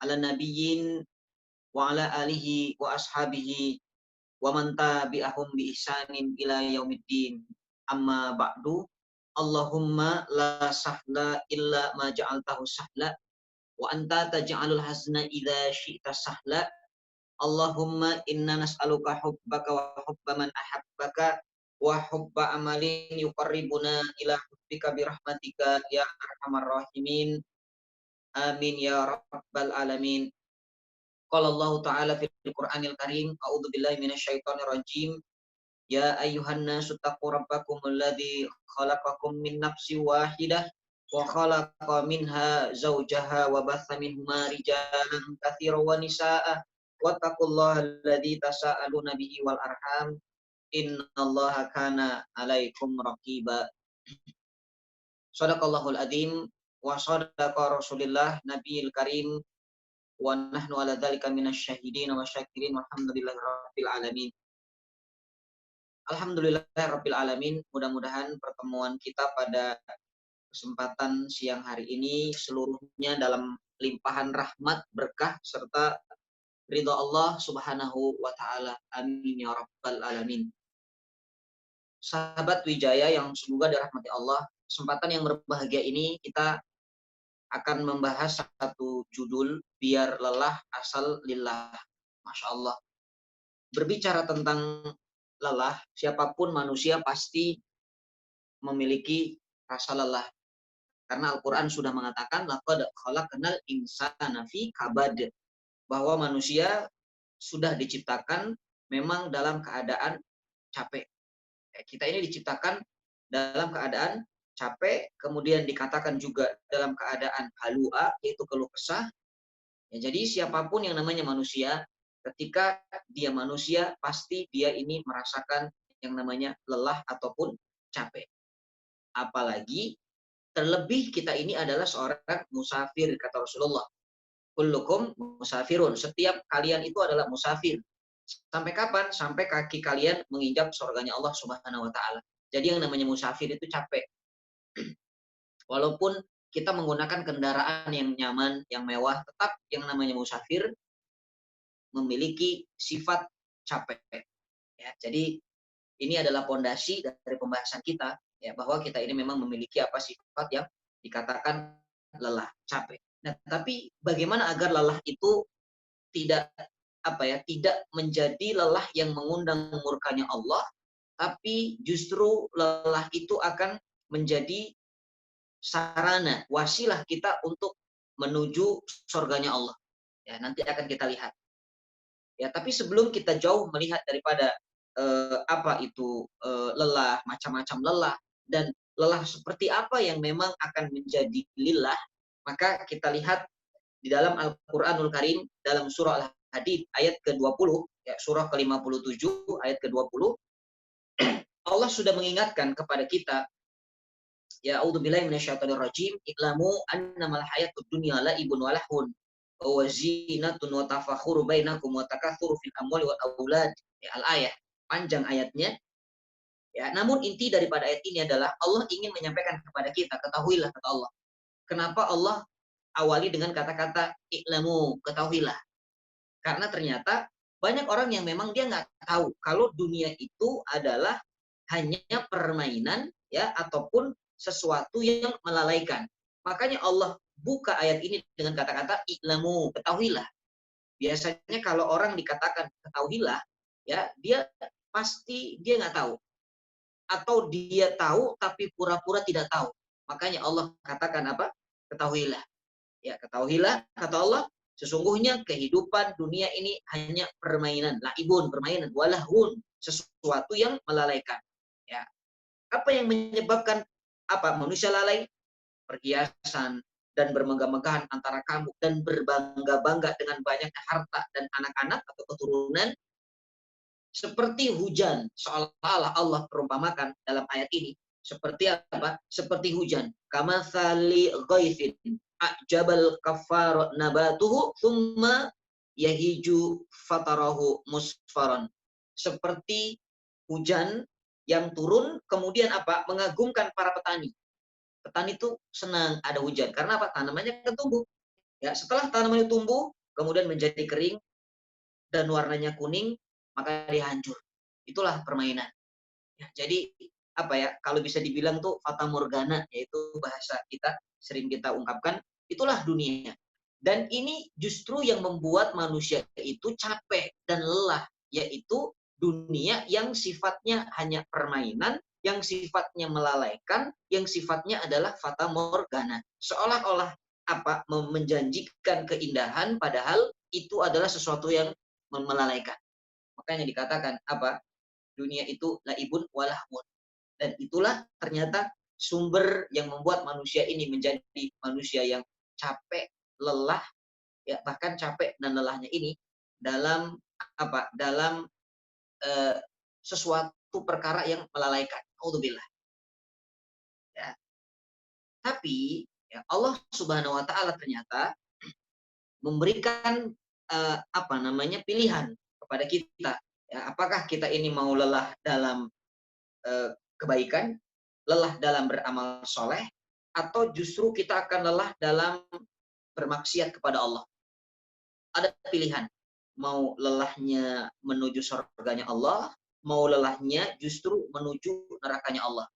ala nabiyyin wa ala alihi wa ashabihi wa man tabi'ahum bi ihsanin ila yaumiddin. Amma ba'du. Allahumma la sahla illa ma ja'altahu sahla wa anta taj'alul hazna idza syi'ta sahla. Allahumma inna nas'aluka hubbaka wa hubba man ahabbaka wa hubba amalin yuqarribuna ila hubbika birahmatika ya arhamar rahimin. Amin ya rabbal alamin. Qala Allah Ta'ala fil Qur'anil Karim, a'udzu billahi minasyaitonir rajim. Ya ayyuhan nasu taqu rabbakumul ladzi khalaqakum min nafsin wahidah wa khalaqa minha zawjaha wa batha minhuma rijalan katsiran wa nisaa'a wattaqullaha alladzi tasaaluna bihi wal arham innallaha kana 'alaikum raqiba. Shadaqallahul adzim wa shadaqa Rasulillah Nabiyil Karim wa nahnu ala dzalika minasyahidin wa syakirin walhamdulillahi rabbil alamin. Alhamdulillahi rabbil alamin. Mudah-mudahan pertemuan kita pada kesempatan siang hari ini seluruhnya dalam limpahan rahmat, berkah serta ridha Allah Subhanahu wa taala. Amin ya rabbal alamin. Sahabat Wijaya yang semoga dirahmati Allah, kesempatan yang berbahagia ini kita akan membahas satu judul, biar lelah asal lillah. Masya Allah. Berbicara tentang lelah, siapapun manusia pasti memiliki rasa lelah. Karena Al-Quran sudah mengatakan, laqad khalaqnal insana fi kabad, bahwa manusia sudah diciptakan memang dalam keadaan capek. Kita ini diciptakan dalam keadaan capek, kemudian dikatakan juga dalam keadaan halua, yaitu keluh kesah. Ya, jadi siapapun yang namanya manusia, ketika dia manusia, pasti dia ini merasakan yang namanya lelah ataupun capek. Apalagi terlebih kita ini adalah seorang musafir, kata Rasulullah. Kullukum musafirun. Setiap kalian itu adalah musafir. Sampai kapan? Sampai kaki kalian menginjak surganya Allah Subhanahu wa taala. Jadi yang namanya musafir itu capek. Walaupun kita menggunakan kendaraan yang nyaman, yang mewah, tetap yang namanya musafir memiliki sifat capek. Ya, jadi ini adalah pondasi dari pembahasan kita, ya, bahwa kita ini memang memiliki sifat yang dikatakan lelah, capek. Nah, tapi bagaimana agar lelah itu tidak tidak menjadi lelah yang mengundang murkanya Allah, tapi justru lelah itu akan menjadi sarana, wasilah kita untuk menuju surganya Allah. Ya, nanti akan kita lihat. Ya, tapi sebelum kita jauh melihat daripada apa itu lelah, macam-macam lelah, dan lelah seperti apa yang memang akan menjadi lillah, maka kita lihat di dalam Al-Quranul Karim, dalam surah Al-Hadid ayat ke-20, ya, surah ke-57 ayat ke-20, Allah sudah mengingatkan kepada kita, ya a'udzubillahi minasyaitonir rajim, iklamu annamal hayatud dunya la'ibun wa lahun wa zinatun wa tafakhuru bainakum wa takatsuru fil amwali wal aulad. Ya, al-ayah, panjang ayatnya. Ya, namun inti daripada ayat ini adalah Allah ingin menyampaikan kepada kita, ketahuilah, kata Allah. Kenapa Allah awali dengan kata-kata iklamu, ketahuilah? Karena ternyata banyak orang yang memang dia nggak tahu kalau dunia itu adalah hanya permainan, ya, ataupun sesuatu yang melalaikan. Makanya Allah buka ayat ini dengan kata-kata iklamu, ketahuilah. Biasanya kalau orang dikatakan ketahuilah, ya, dia pasti dia nggak tahu, atau dia tahu tapi pura-pura tidak tahu. Makanya Allah katakan apa? Ketahuilah. Ya, ketahuilah, kata Allah, sesungguhnya kehidupan dunia ini hanya permainan, laibun, permainan, walahun, sesuatu yang melalaikan. Ya. Apa yang menyebabkan manusia lalai? Perhiasan dan bermegah-megahan antara kamu dan berbangga-bangga dengan banyaknya harta dan anak-anak atau keturunan, seperti hujan. Seolah-olah Allah perumpamakan dalam ayat ini seperti apa? Seperti hujan. Kamatsali ghaithin a'jabal kaffar nabatuhu thumma yahiju fatarahu musfaran. Seperti hujan yang turun kemudian mengagumkan para petani. Petani itu senang ada hujan karena tanamannya akan tumbuh. Ya, setelah tanaman itu tumbuh, kemudian menjadi kering dan warnanya kuning, maka dia hancur. Itulah permainan. Ya, jadi apa ya? Kalau bisa dibilang tuh fata morgana, yaitu bahasa kita sering kita ungkapkan, itulah dunia. Dan ini justru yang membuat manusia itu capek dan lelah, yaitu dunia yang sifatnya hanya permainan, yang sifatnya melalaikan, yang sifatnya adalah fata morgana. Seolah-olah apa menjanjikan keindahan, padahal itu adalah sesuatu yang melalaikan. Makanya dikatakan apa? Dunia itu laibun walahmun. Dan itulah ternyata sumber yang membuat manusia ini menjadi manusia yang capek, lelah, ya bahkan capek dan lelahnya ini dalam apa? Dalam eh, sesuatu perkara yang melalaikan. Alhamdulillah. Ya. Tapi ya, Allah Subhanahu wa taala ternyata memberikan apa namanya pilihan kepada kita. Ya, apakah kita ini mau lelah dalam kebaikan, lelah dalam beramal soleh, atau justru kita akan lelah dalam bermaksiat kepada Allah. Ada pilihan. Mau lelahnya menuju surganya Allah, mau lelahnya justru menuju nerakanya Allah.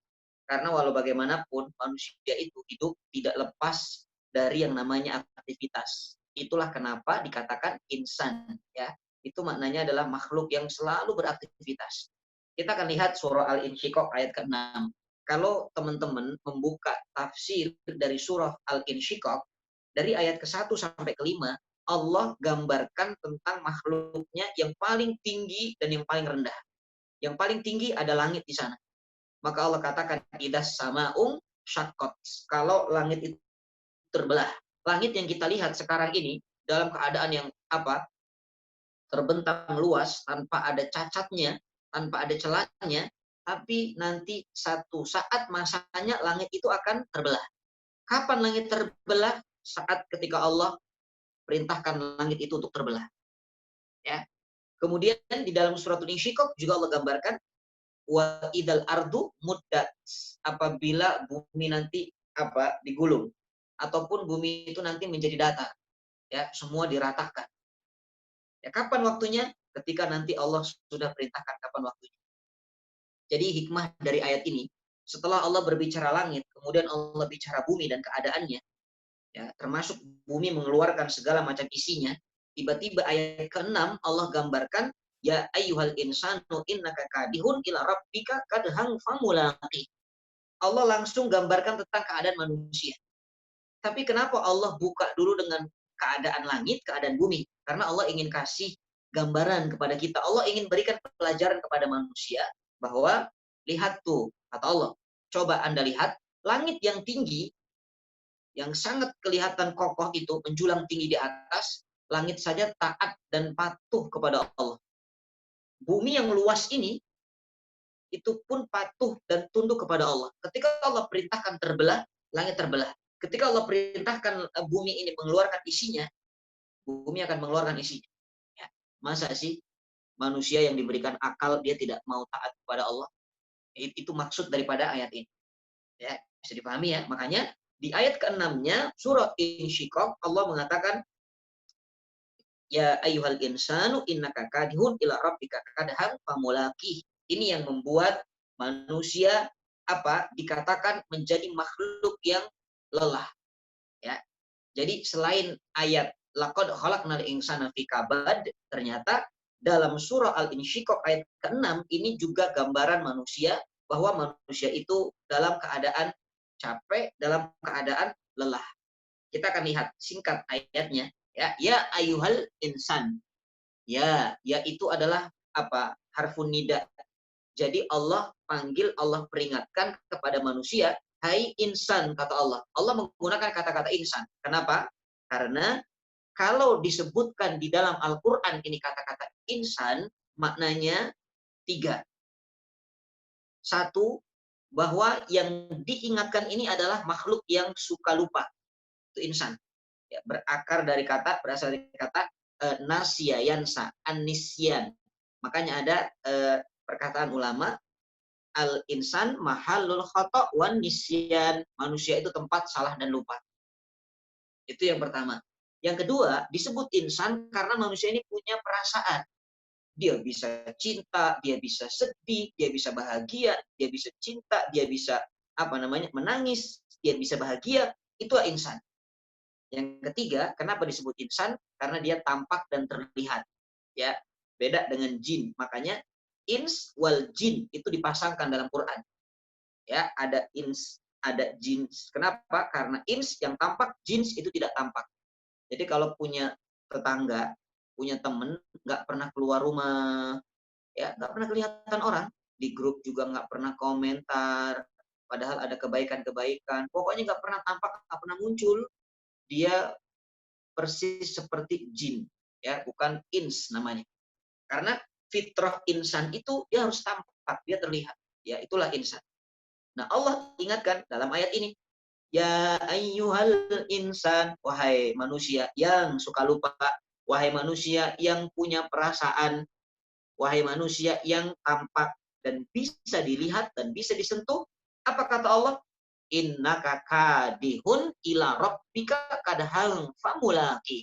Karena walau bagaimanapun manusia itu hidup tidak lepas dari yang namanya aktivitas. Itulah kenapa dikatakan insan, ya. Itu maknanya adalah makhluk yang selalu beraktivitas. Kita akan lihat surah Al-Insyiqaq ayat ke-6. Kalau teman-teman membuka tafsir dari surah Al-Insyiqaq dari ayat ke-1 sampai ke-5, Allah gambarkan tentang makhluknya yang paling tinggi dan yang paling rendah. Yang paling tinggi ada langit di sana. Maka Allah katakan idas samaung syaqqat. Kalau langit itu terbelah. Langit yang kita lihat sekarang ini dalam keadaan yang apa? Terbentang luas tanpa ada cacatnya, tanpa ada celahnya, tapi nanti satu saat masanya langit itu akan terbelah. Kapan langit terbelah? Saat ketika Allah perintahkan langit itu untuk terbelah. Ya. Kemudian di dalam surat Al-Insyiqaq juga Allah gambarkan wa idal ardu muddat, apabila bumi nanti apa digulung ataupun bumi itu nanti menjadi datar, ya semua diratakan. Ya kapan waktunya? Ketika nanti Allah sudah perintahkan kapan waktunya. Jadi hikmah dari ayat ini, setelah Allah berbicara langit, kemudian Allah bicara bumi dan keadaannya, ya termasuk bumi mengeluarkan segala macam isinya, tiba-tiba ayat ke-6 Allah gambarkan ya ayyuhal insanu innaka kadihun ila rabbika kadhang famulaqi. Allah langsung gambarkan tentang keadaan manusia. Tapi kenapa Allah buka dulu dengan keadaan langit, keadaan bumi? Karena Allah ingin kasih gambaran kepada kita. Allah ingin berikan pelajaran kepada manusia bahwa lihat tuh, kata Allah, coba Anda lihat langit yang tinggi, yang sangat kelihatan kokoh itu menjulang tinggi di atas, langit saja taat dan patuh kepada Allah. Bumi yang luas ini itu pun patuh dan tunduk kepada Allah. Ketika Allah perintahkan terbelah, langit terbelah. Ketika Allah perintahkan bumi ini mengeluarkan isinya, bumi akan mengeluarkan isinya. Ya. Masa sih manusia yang diberikan akal dia tidak mau taat kepada Allah? Itu maksud daripada ayat ini. Ya, bisa dipahami ya. Makanya di ayat ke-6-nya surah Insyiqaq Allah mengatakan ya ayyuhal insanu innaka kadihun ila rabbika kadhan famulaqih. Ini yang membuat manusia apa dikatakan menjadi makhluk yang lelah, ya. Jadi selain ayat laqad khalaqnal insana fi kabad, ternyata dalam surah Al-Insyiqaq ayat ke-6 ini juga gambaran manusia bahwa manusia itu dalam keadaan capek, dalam keadaan lelah. Kita akan lihat singkat ayatnya, ya. Ya ayyuhal insan. Ya itu adalah apa? Harfun nida. Jadi Allah panggil, Allah peringatkan kepada manusia, hai insan, kata Allah. Allah menggunakan kata-kata insan. Kenapa? Karena kalau disebutkan di dalam Al-Quran ini kata-kata insan, maknanya 3. Satu, bahwa yang diingatkan ini adalah makhluk yang suka lupa. Itu insan. Ya, berakar dari kata, berasal dari kata nasya yansa, anisyan. Makanya ada perkataan ulama, al-insan mahallul khata' wan nisyan. Manusia itu tempat salah dan lupa. Itu yang pertama. Yang kedua, disebut insan karena manusia ini punya perasaan. Dia bisa cinta, dia bisa sedih, dia bisa bahagia, dia bisa cinta, dia bisa menangis, dia bisa bahagia. Itulah insan. Yang ketiga, kenapa disebut insan? Karena dia tampak dan terlihat. Ya, beda dengan jin. Makanya ins wal jin itu dipasangkan dalam Quran. Ya, ada ins, ada jins. Kenapa? Karena ins yang tampak, jins itu tidak tampak. Jadi kalau punya tetangga, punya temen, nggak pernah keluar rumah, ya nggak pernah kelihatan orang, di grup juga nggak pernah komentar, padahal ada kebaikan-kebaikan, pokoknya nggak pernah tampak, nggak pernah muncul, dia persis seperti jin, ya bukan ins namanya. Karena fitrah insan itu dia harus tampak, dia terlihat, ya itulah insan. Nah Allah ingatkan dalam ayat ini, ya ayyuhal insan, wahai manusia yang suka lupa, wahai manusia yang punya perasaan, wahai manusia yang tampak dan bisa dilihat dan bisa disentuh. Apa kata Allah? Innaka kadihun ila rabbika kadhal famulaki.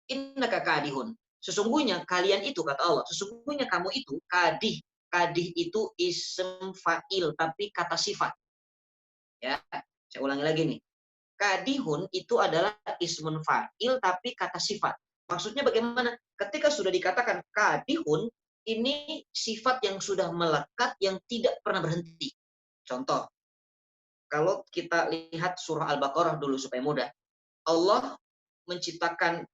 Innaka kadihun. Sesungguhnya kalian itu, kata Allah, sesungguhnya kamu itu kadih. Kadih itu ism fa'il tapi kata sifat. Ya, saya ulangi lagi nih. Kadihun itu adalah ismun fa'il tapi kata sifat. Maksudnya bagaimana? Ketika sudah dikatakan kadihun, ini sifat yang sudah melekat yang tidak pernah berhenti. Contoh, kalau kita lihat surah Al-Baqarah dulu supaya mudah. Allah menciptakan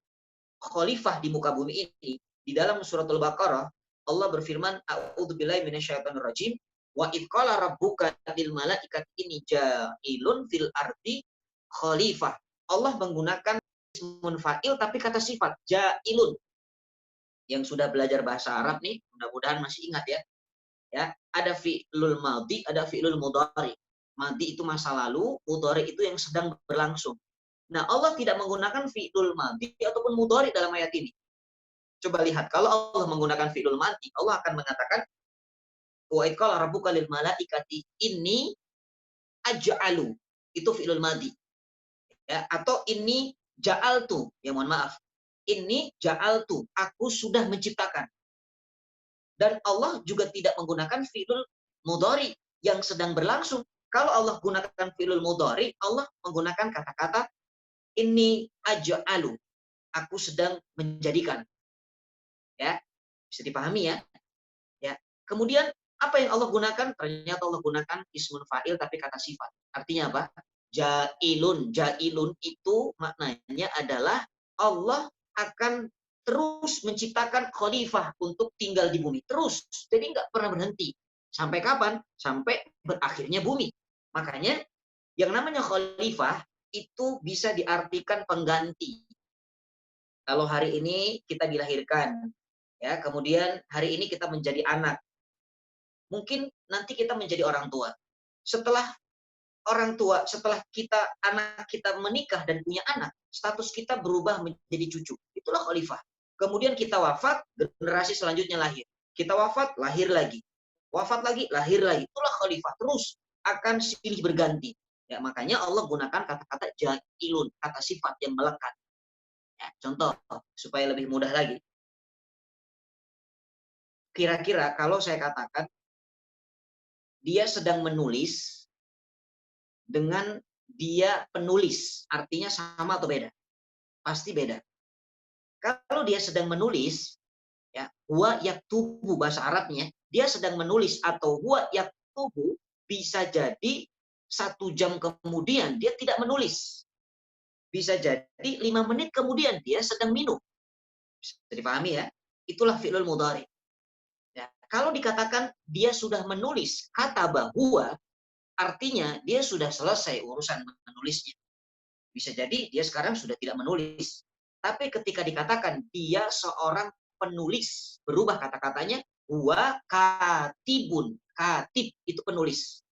khalifah di muka bumi ini. Di dalam surat Al-Baqarah, Allah berfirman, A'udzubillahi minasyaitonirrajim, wa idh qala rabbuka lil malaikati inni ja'ilun fil ardi khalifah. Allah menggunakan ismun fa'il tapi kata sifat, ja'ilun. Yang sudah belajar bahasa Arab nih, mudah-mudahan masih ingat ya. Ya, ada fi'lul madhi, ada fi'lul mudhari. Madhi itu masa lalu, mudhari itu yang sedang berlangsung. Nah, Allah tidak menggunakan fi'lul madhi ataupun mudhari dalam ayat ini. Coba lihat, kalau Allah menggunakan fi'lul madhi, Allah akan mengatakan, wa idh qala rabbuka lil malaikati inni aj'alu. Itu fi'lul madhi. Ya, atau ini ja'altu, ya mohon maaf. Ini ja'altu, aku sudah menciptakan. Dan Allah juga tidak menggunakan fi'lul mudhari yang sedang berlangsung. Kalau Allah gunakan fi'lul mudhari, Allah menggunakan kata-kata ini aj'alu, aku sedang menjadikan. Ya, bisa dipahami ya. Ya. Kemudian apa yang Allah gunakan? Ternyata Allah gunakan ismun fa'il tapi kata sifat. Artinya apa? Ja'ilun. Ja'ilun itu maknanya adalah Allah akan terus menciptakan khalifah untuk tinggal di bumi. Terus. Jadi nggak pernah berhenti. Sampai kapan? Sampai berakhirnya bumi. Makanya yang namanya khalifah itu bisa diartikan pengganti. Kalau hari ini kita dilahirkan, ya, kemudian hari ini kita menjadi anak. Mungkin nanti kita menjadi orang tua. Setelah anak kita menikah dan punya anak, status kita berubah menjadi cucu. Itulah khalifah. Kemudian kita wafat, generasi selanjutnya lahir. Kita wafat, lahir lagi. Wafat lagi, lahir lagi. Itulah khalifah. Terus akan silih berganti. Ya, makanya Allah gunakan kata-kata ja'ilun, kata sifat yang melekat. Ya, contoh, supaya lebih mudah lagi. Kira-kira kalau saya katakan, dia sedang menulis dengan dia penulis, artinya sama atau beda? Pasti beda. Kalau dia sedang menulis, ya, huwa yaktubu bahasa Arabnya, dia sedang menulis atau huwa yaktubu bisa jadi 1 jam kemudian dia tidak menulis. Bisa jadi 5 menit kemudian dia sedang minum. Bisa dipahami ya? Itulah fi'lul mudhari. Ya, kalau dikatakan dia sudah menulis kata bahwa, artinya dia sudah selesai urusan menulisnya. Bisa jadi dia sekarang sudah tidak menulis. Tapi ketika dikatakan dia seorang penulis, berubah kata-katanya, huwa katibun. Katib itu penulis.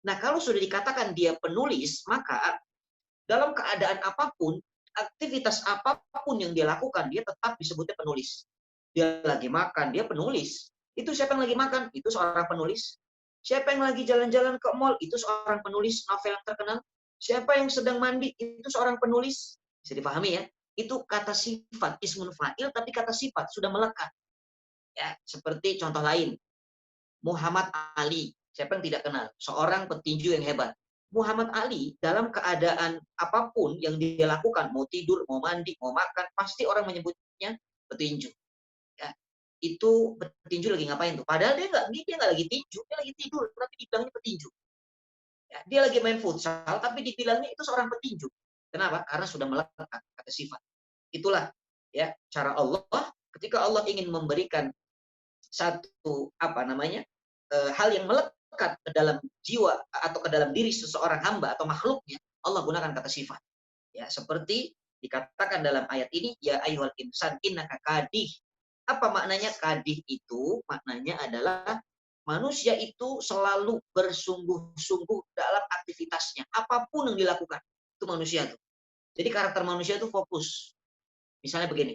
Nah, kalau sudah dikatakan dia penulis, maka dalam keadaan apapun, aktivitas apapun yang dia lakukan, dia tetap disebutnya penulis. Dia lagi makan, dia penulis. Itu siapa yang lagi makan? Itu seorang penulis. Siapa yang lagi jalan-jalan ke mall? Itu seorang penulis novel yang terkenal. Siapa yang sedang mandi? Itu seorang penulis. Bisa dipahami ya? itu kata sifat, ismun fa'il, tapi kata sifat sudah melekat. Ya, seperti contoh lain, Muhammad Ali. Siapa yang tidak kenal? Seorang petinju yang hebat. Muhammad Ali dalam keadaan apapun yang dia lakukan, mau tidur, mau mandi, mau makan, pasti orang menyebutnya petinju. Ya, itu petinju lagi ngapain tuh? Padahal dia nggak lagi tinju, dia lagi tidur, tapi dibilangnya petinju. Ya, dia lagi main futsal, tapi dibilangnya itu seorang petinju. Kenapa? Karena sudah melekat kata sifat. Itulah ya cara Allah ketika Allah ingin memberikan satu hal yang melekat ke dalam jiwa atau ke dalam diri seseorang hamba atau makhluknya, Allah gunakan kata sifat. Ya, seperti dikatakan dalam ayat ini, ya ayyuhal insan innaka kadih. Apa maknanya kadih itu? Maknanya adalah manusia itu selalu bersungguh-sungguh dalam aktivitasnya. Apapun yang dilakukan, itu manusia tuh. Jadi karakter manusia itu fokus. Misalnya begini,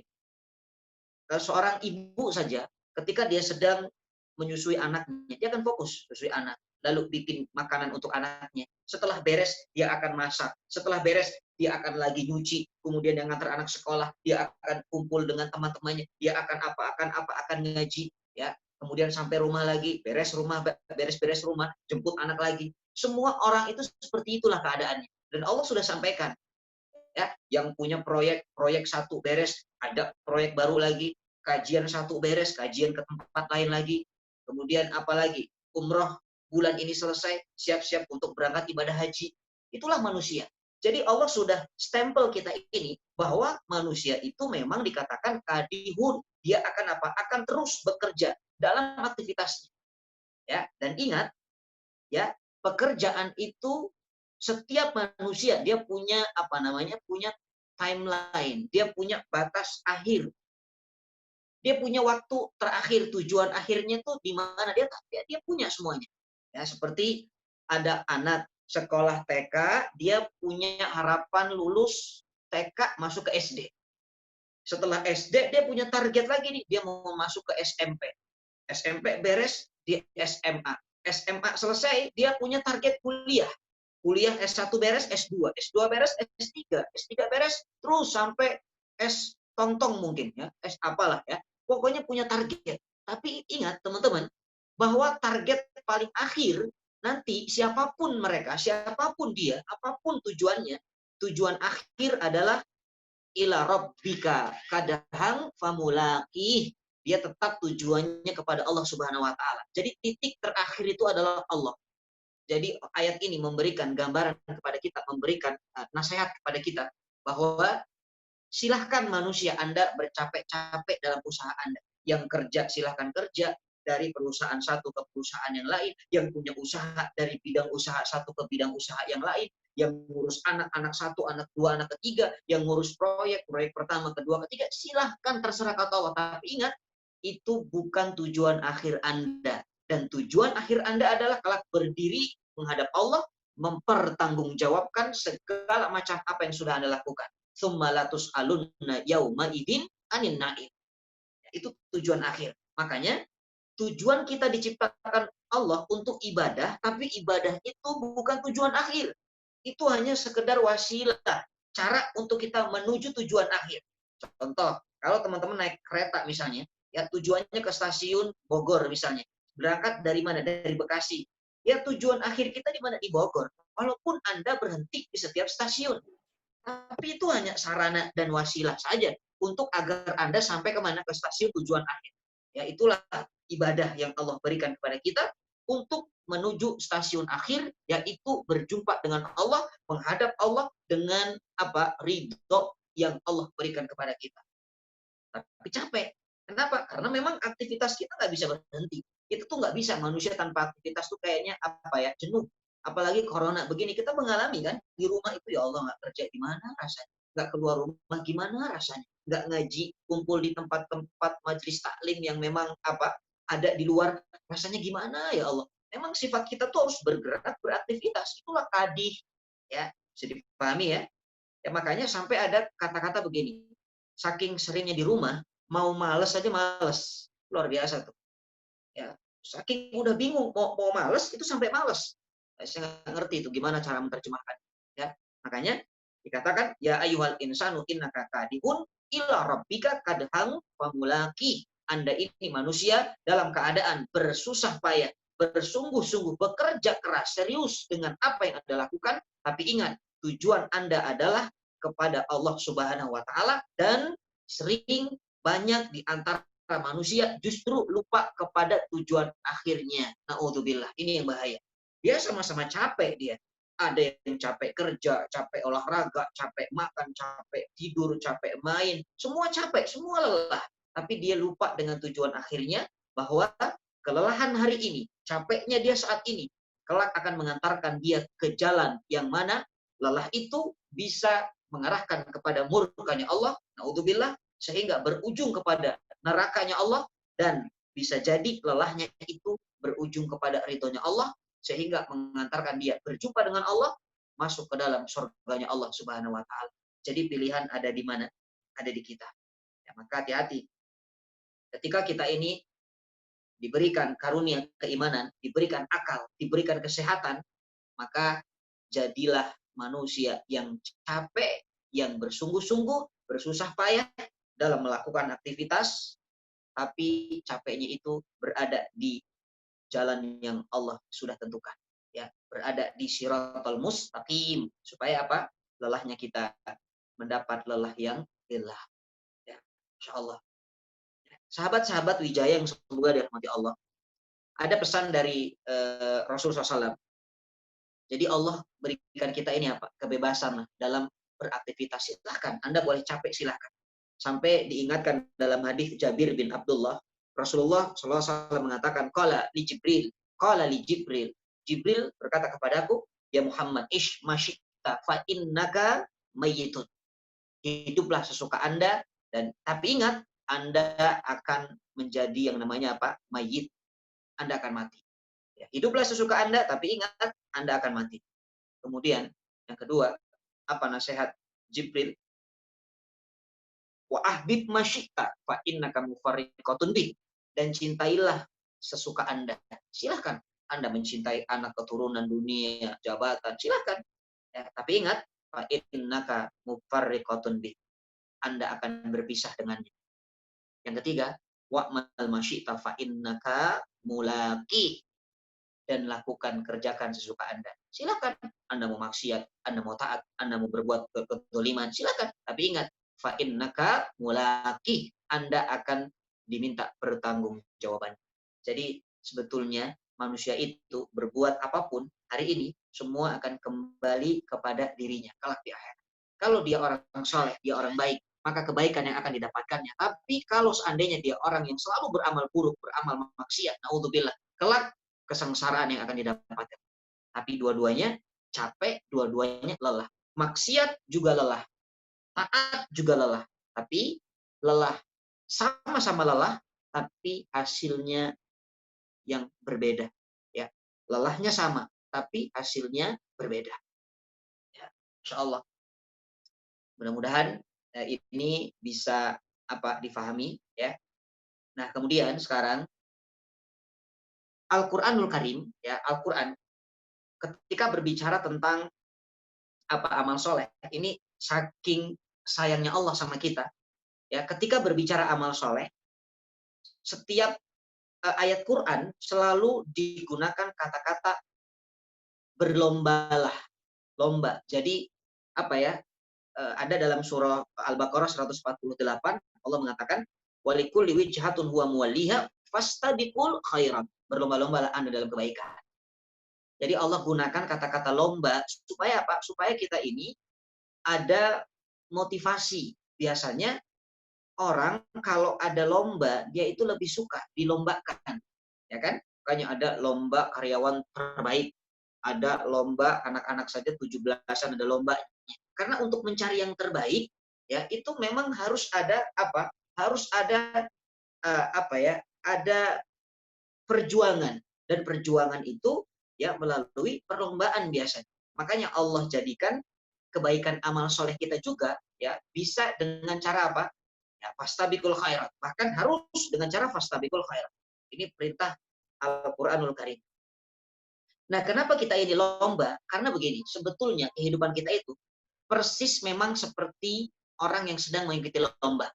seorang ibu saja ketika dia sedang menyusui anaknya, dia akan fokus menyusui anak, lalu bikin makanan untuk anaknya. Setelah beres, dia akan masak. Setelah beres, dia akan lagi nyuci. Kemudian dia ngantar anak sekolah, dia akan kumpul dengan teman-temannya, dia akan ngaji, ya. Kemudian sampai rumah lagi, beres-beres rumah, jemput anak lagi. Semua orang itu seperti itulah keadaannya. Dan Allah sudah sampaikan, ya, yang punya proyek satu beres, ada proyek baru lagi, kajian satu beres, kajian ke tempat lain lagi, kemudian apalagi umroh bulan ini selesai, siap-siap untuk berangkat ibadah haji. Itulah manusia. Jadi Allah sudah stempel kita ini bahwa manusia itu memang dikatakan kadihun, dia akan akan terus bekerja dalam aktivitasnya, ya. Dan ingat, ya, pekerjaan itu setiap manusia dia punya punya timeline, dia punya batas akhir, dia punya waktu terakhir, tujuan akhirnya tuh di mana, dia punya semuanya. Ya, seperti ada anak sekolah TK, dia punya harapan lulus TK masuk ke SD. Setelah SD dia punya target lagi nih, dia mau masuk ke SMP. SMP beres, di SMA. SMA selesai, dia punya target kuliah. Kuliah S1 beres, S2. S2 beres, S3. S3 beres, terus sampai S tongtong mungkin, ya. S apalah, ya. Pokoknya punya target. Tapi ingat, teman-teman, bahwa target paling akhir, nanti siapapun mereka, siapapun dia, apapun tujuannya, tujuan akhir adalah ila rabbika kadahang famulaqih. Dia tetap tujuannya kepada Allah Subhanahu wa taala. Jadi titik terakhir itu adalah Allah. Jadi ayat ini memberikan gambaran kepada kita, memberikan nasihat kepada kita bahwa silahkan manusia Anda bercapek-capek dalam usaha Anda. Yang kerja silahkan kerja dari perusahaan satu ke perusahaan yang lain, yang punya usaha dari bidang usaha satu ke bidang usaha yang lain, yang ngurus anak satu, anak dua, anak ketiga, yang ngurus proyek pertama, kedua, ketiga, silahkan terserah kata Allah. Tapi ingat, itu bukan tujuan akhir Anda. Dan tujuan akhir Anda adalah kelak berdiri menghadap Allah, mempertanggungjawabkan segala macam apa yang sudah Anda lakukan. Summalatus alunna yauma idin anin naim. Itu tujuan akhir. Makanya tujuan kita diciptakan Allah untuk ibadah, tapi ibadah itu bukan tujuan akhir. Itu hanya sekedar wasilah, cara untuk kita menuju tujuan akhir. Contoh, kalau teman-teman naik kereta misalnya, ya tujuannya ke stasiun Bogor misalnya. Berangkat dari mana? Dari Bekasi. Ya tujuan akhir kita di mana? Di Bogor. Walaupun Anda berhenti di setiap stasiun. Tapi itu hanya sarana dan wasilah saja untuk agar Anda sampai kemana? Ke stasiun tujuan akhir. Ya, itulah ibadah yang Allah berikan kepada kita untuk menuju stasiun akhir, yaitu berjumpa dengan Allah, menghadap Allah dengan ridho yang Allah berikan kepada kita. Tapi capek. Kenapa? Karena memang aktivitas kita nggak bisa berhenti. Itu tuh nggak bisa, manusia tanpa aktivitas tuh kayaknya jenuh. Apalagi corona begini, kita mengalami kan, di rumah itu ya Allah, nggak kerja gimana rasanya, nggak keluar rumah gimana rasanya, nggak ngaji, kumpul di tempat-tempat majelis taklim yang memang ada di luar, rasanya gimana ya Allah. Memang sifat kita tuh harus bergerak, beraktivitas. Itulah kadih, ya. Bisa dipahami ya. Ya makanya sampai ada kata-kata begini, saking seringnya di rumah, mau males aja males. Luar biasa tuh. Ya, saking udah bingung mau males, itu sampai males. Saya nggak ngerti itu gimana cara menerjemahkan. Ya, makanya Dikatakan, ya ayyuhal insanu innaka kadihun ila rabbika kadhang famulaki. Anda ini manusia dalam keadaan bersusah payah, bersungguh-sungguh, bekerja keras, serius dengan apa yang Anda lakukan. Tapi ingat, tujuan Anda adalah kepada Allah Subhanahu wa Ta'ala, dan sering banyak di antara manusia justru lupa kepada tujuan akhirnya. Na'udzubillah, ini yang bahaya. Dia sama-sama capek dia. Ada yang capek kerja, capek olahraga, capek makan, capek tidur, capek main. Semua capek, semua lelah. Tapi dia lupa dengan tujuan akhirnya, bahwa kelelahan hari ini, capeknya dia saat ini, kelak akan mengantarkan dia ke jalan yang mana lelah itu bisa mengarahkan kepada murkanya Allah, naudzubillah, sehingga berujung kepada nerakanya Allah, dan bisa jadi lelahnya itu berujung kepada ridhonya Allah, sehingga mengantarkan dia berjumpa dengan Allah, masuk ke dalam surganya Allah Subhanahu wa Ta'ala. Jadi pilihan ada di mana? Ada di kita. Ya, maka hati-hati. Ketika kita ini diberikan karunia keimanan, diberikan akal, diberikan kesehatan, maka jadilah manusia yang capek, yang bersungguh-sungguh, bersusah payah dalam melakukan aktivitas, tapi capeknya itu berada di jalan yang Allah sudah tentukan, ya, berada di siratal mustaqim, supaya apa? Lelahnya kita mendapat lelah yang lelah, ya, insyaallah. Sahabat-sahabat Wijaya yang semoga dirahmati Allah, ada pesan dari Rasul SAW. Jadi Allah berikan kita ini apa? Kebebasan dalam beraktivitas. Silahkan, Anda boleh capek, silahkan. Sampai diingatkan dalam hadis Jabir bin Abdullah, Rasulullah SAW mengatakan, Qala li Jibril, Qala li Jibril. Jibril berkata kepadaku, ya Muhammad, ish masyikta fa innaka mayyitun. Hiduplah sesuka Anda, dan tapi ingat, Anda akan menjadi yang namanya apa? Mayyit. Anda akan mati. Ya, hiduplah sesuka Anda, tapi ingat, Anda akan mati. Kemudian, yang kedua, apa nasihat Jibril? Wa ahbib masyikta fa innaka mufarriqatun bih. Dan cintailah sesuka Anda. Silahkan Anda mencintai anak keturunan dunia, jabatan, silahkan. Ya, tapi ingat, fa innaka mufarriqatun bih. Anda akan berpisah dengannya. Yang ketiga, wa'mal masyikta fa innaka mulaki. Dan lakukan, kerjakan sesuka Anda. Silakan. Anda mau maksiat, Anda mau taat, Anda mau berbuat kezaliman, silakan. Tapi ingat, fa innaka mulaki. Anda akan diminta pertanggungjawaban. Jadi sebetulnya manusia itu berbuat apapun hari ini, semua akan kembali kepada dirinya kelak di akhirat. Kalau dia orang soleh, dia orang baik, maka kebaikan yang akan didapatkannya. Tapi kalau seandainya dia orang yang selalu beramal buruk, beramal maksiat, naudzubillah, kelak kesengsaraan yang akan didapatkan. Tapi dua-duanya capek, dua-duanya lelah. Maksiat juga lelah, taat juga lelah. Tapi lelah, sama-sama lelah, tapi hasilnya yang berbeda. Ya, lelahnya sama, tapi hasilnya berbeda. Ya, Insya Allah. Mudah-mudahan ini bisa apa difahami, ya. Nah, kemudian sekarang Al-Qur'anul Karim, ya, Al-Qur'an ketika berbicara tentang apa amal soleh, ini saking sayangnya Allah sama kita, ya, ketika berbicara amal soleh, setiap ayat Quran selalu digunakan kata-kata berlombalah, lomba. Jadi apa ya? Ada dalam surah Al-Baqarah 148, Allah mengatakan, "Walikulli wijhatun huwa muwalliha fastabiqul khairat." Berlomba-lombalah Anda dalam kebaikan. Jadi Allah gunakan kata-kata lomba supaya apa? Supaya kita ini ada motivasi. Biasanya orang kalau ada lomba, dia itu lebih suka dilombakan. Ya kan? Makanya ada lomba karyawan terbaik, ada lomba anak-anak saja 17-an ada lombanya. Karena untuk mencari yang terbaik, ya itu memang harus ada apa? Harus ada apa ya? Ada perjuangan, dan perjuangan itu ya melalui perlombaan biasanya. Makanya Allah jadikan kebaikan amal soleh kita juga ya bisa dengan cara apa? Ya, fastabiqul khairat. Bahkan harus dengan cara fastabiqul khairat. Ini perintah Al-Qur'anul Karim. Nah, kenapa kita ini lomba? Karena begini, sebetulnya kehidupan kita itu persis memang seperti orang yang sedang mengikuti lomba.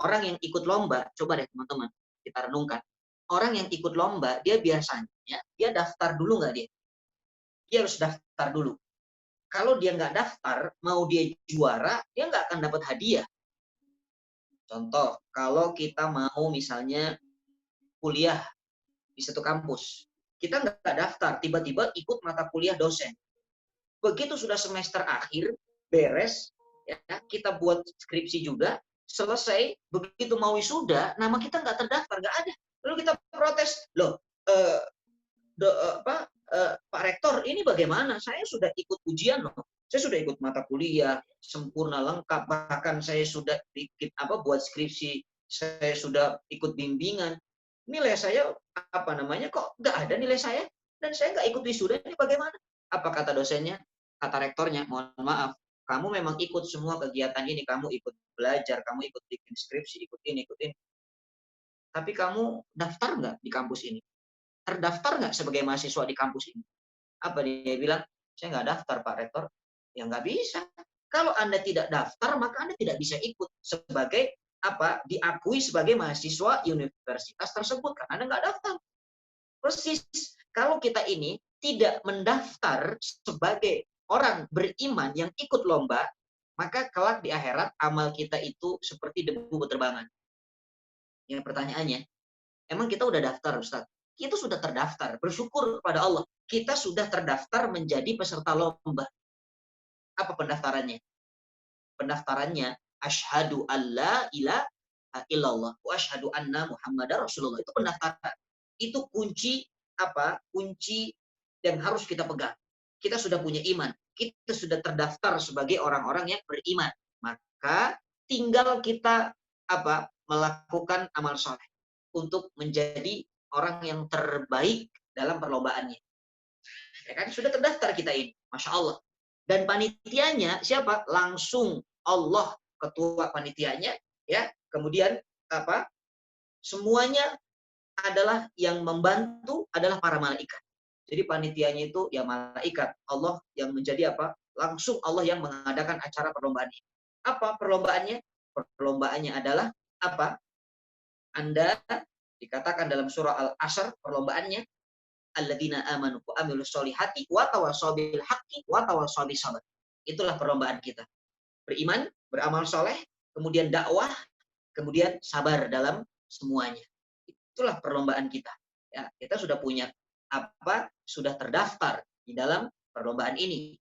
Orang yang ikut lomba, coba deh teman-teman, kita renungkan. Orang yang ikut lomba, dia biasanya, dia daftar dulu nggak dia? Dia harus daftar dulu. Kalau dia nggak daftar, mau dia juara, dia nggak akan dapat hadiah. Contoh, kalau kita mau misalnya kuliah di satu kampus, kita nggak daftar, tiba-tiba ikut mata kuliah dosen. Begitu sudah semester akhir, beres, ya, kita buat skripsi juga, selesai, begitu mau wisuda, nama kita nggak terdaftar, nggak ada. Lalu kita protes, loh, Pak Rektor, ini bagaimana? Saya sudah ikut ujian loh. Saya sudah ikut mata kuliah sempurna lengkap, bahkan saya sudah buat skripsi, saya sudah ikut bimbingan. Nilai saya kok nggak ada nilai saya dan saya nggak ikut wisuda, ini bagaimana? Apa kata dosennya? Kata rektornya, mohon maaf, kamu memang ikut semua kegiatan ini, kamu ikut belajar, kamu ikut bikin skripsi, ikut ini. Tapi kamu daftar nggak di kampus ini? Terdaftar nggak sebagai mahasiswa di kampus ini? Apa dia bilang? Saya nggak daftar, Pak Rektor. Ya nggak bisa. Kalau Anda tidak daftar, maka Anda tidak bisa ikut sebagai diakui sebagai mahasiswa universitas tersebut karena Anda nggak daftar. Persis. Kalau kita ini tidak mendaftar sebagai orang beriman yang ikut lomba, maka kelak di akhirat amal kita itu seperti debu berterbangan. Yang pertanyaannya, emang kita udah daftar, Ustaz? Kita sudah terdaftar. Bersyukur kepada Allah. Kita sudah terdaftar menjadi peserta lomba. Apa pendaftarannya? Pendaftarannya, asyhadu alla ilaha illallah wa asyhadu anna muhammadar rasulullah. Itu pendaftaran. Itu kunci kunci yang harus kita pegang. Kita sudah punya iman. Kita sudah terdaftar sebagai orang-orang yang beriman. Maka tinggal kita melakukan amal soleh untuk menjadi orang yang terbaik dalam perlombaannya. Ya kan sudah terdaftar kita ini, masya Allah. Dan panitianya siapa? Langsung Allah, ketua panitianya, ya. Kemudian semuanya adalah yang membantu adalah para malaikat. Jadi panitianya itu ya malaikat. Allah yang menjadi langsung Allah yang mengadakan acara perlombaan ini. Apa perlombaannya? Perlombaannya adalah Anda dikatakan dalam surah Al-Asr perlombaannya alladzina amanu wa amilus solihati wa tawassaw bil haqqi wa tawassaw bis sabr. Itulah perlombaan kita. Beriman, beramal soleh, kemudian dakwah, kemudian sabar dalam semuanya. Itulah perlombaan kita. Ya, kita sudah punya sudah terdaftar di dalam perlombaan ini.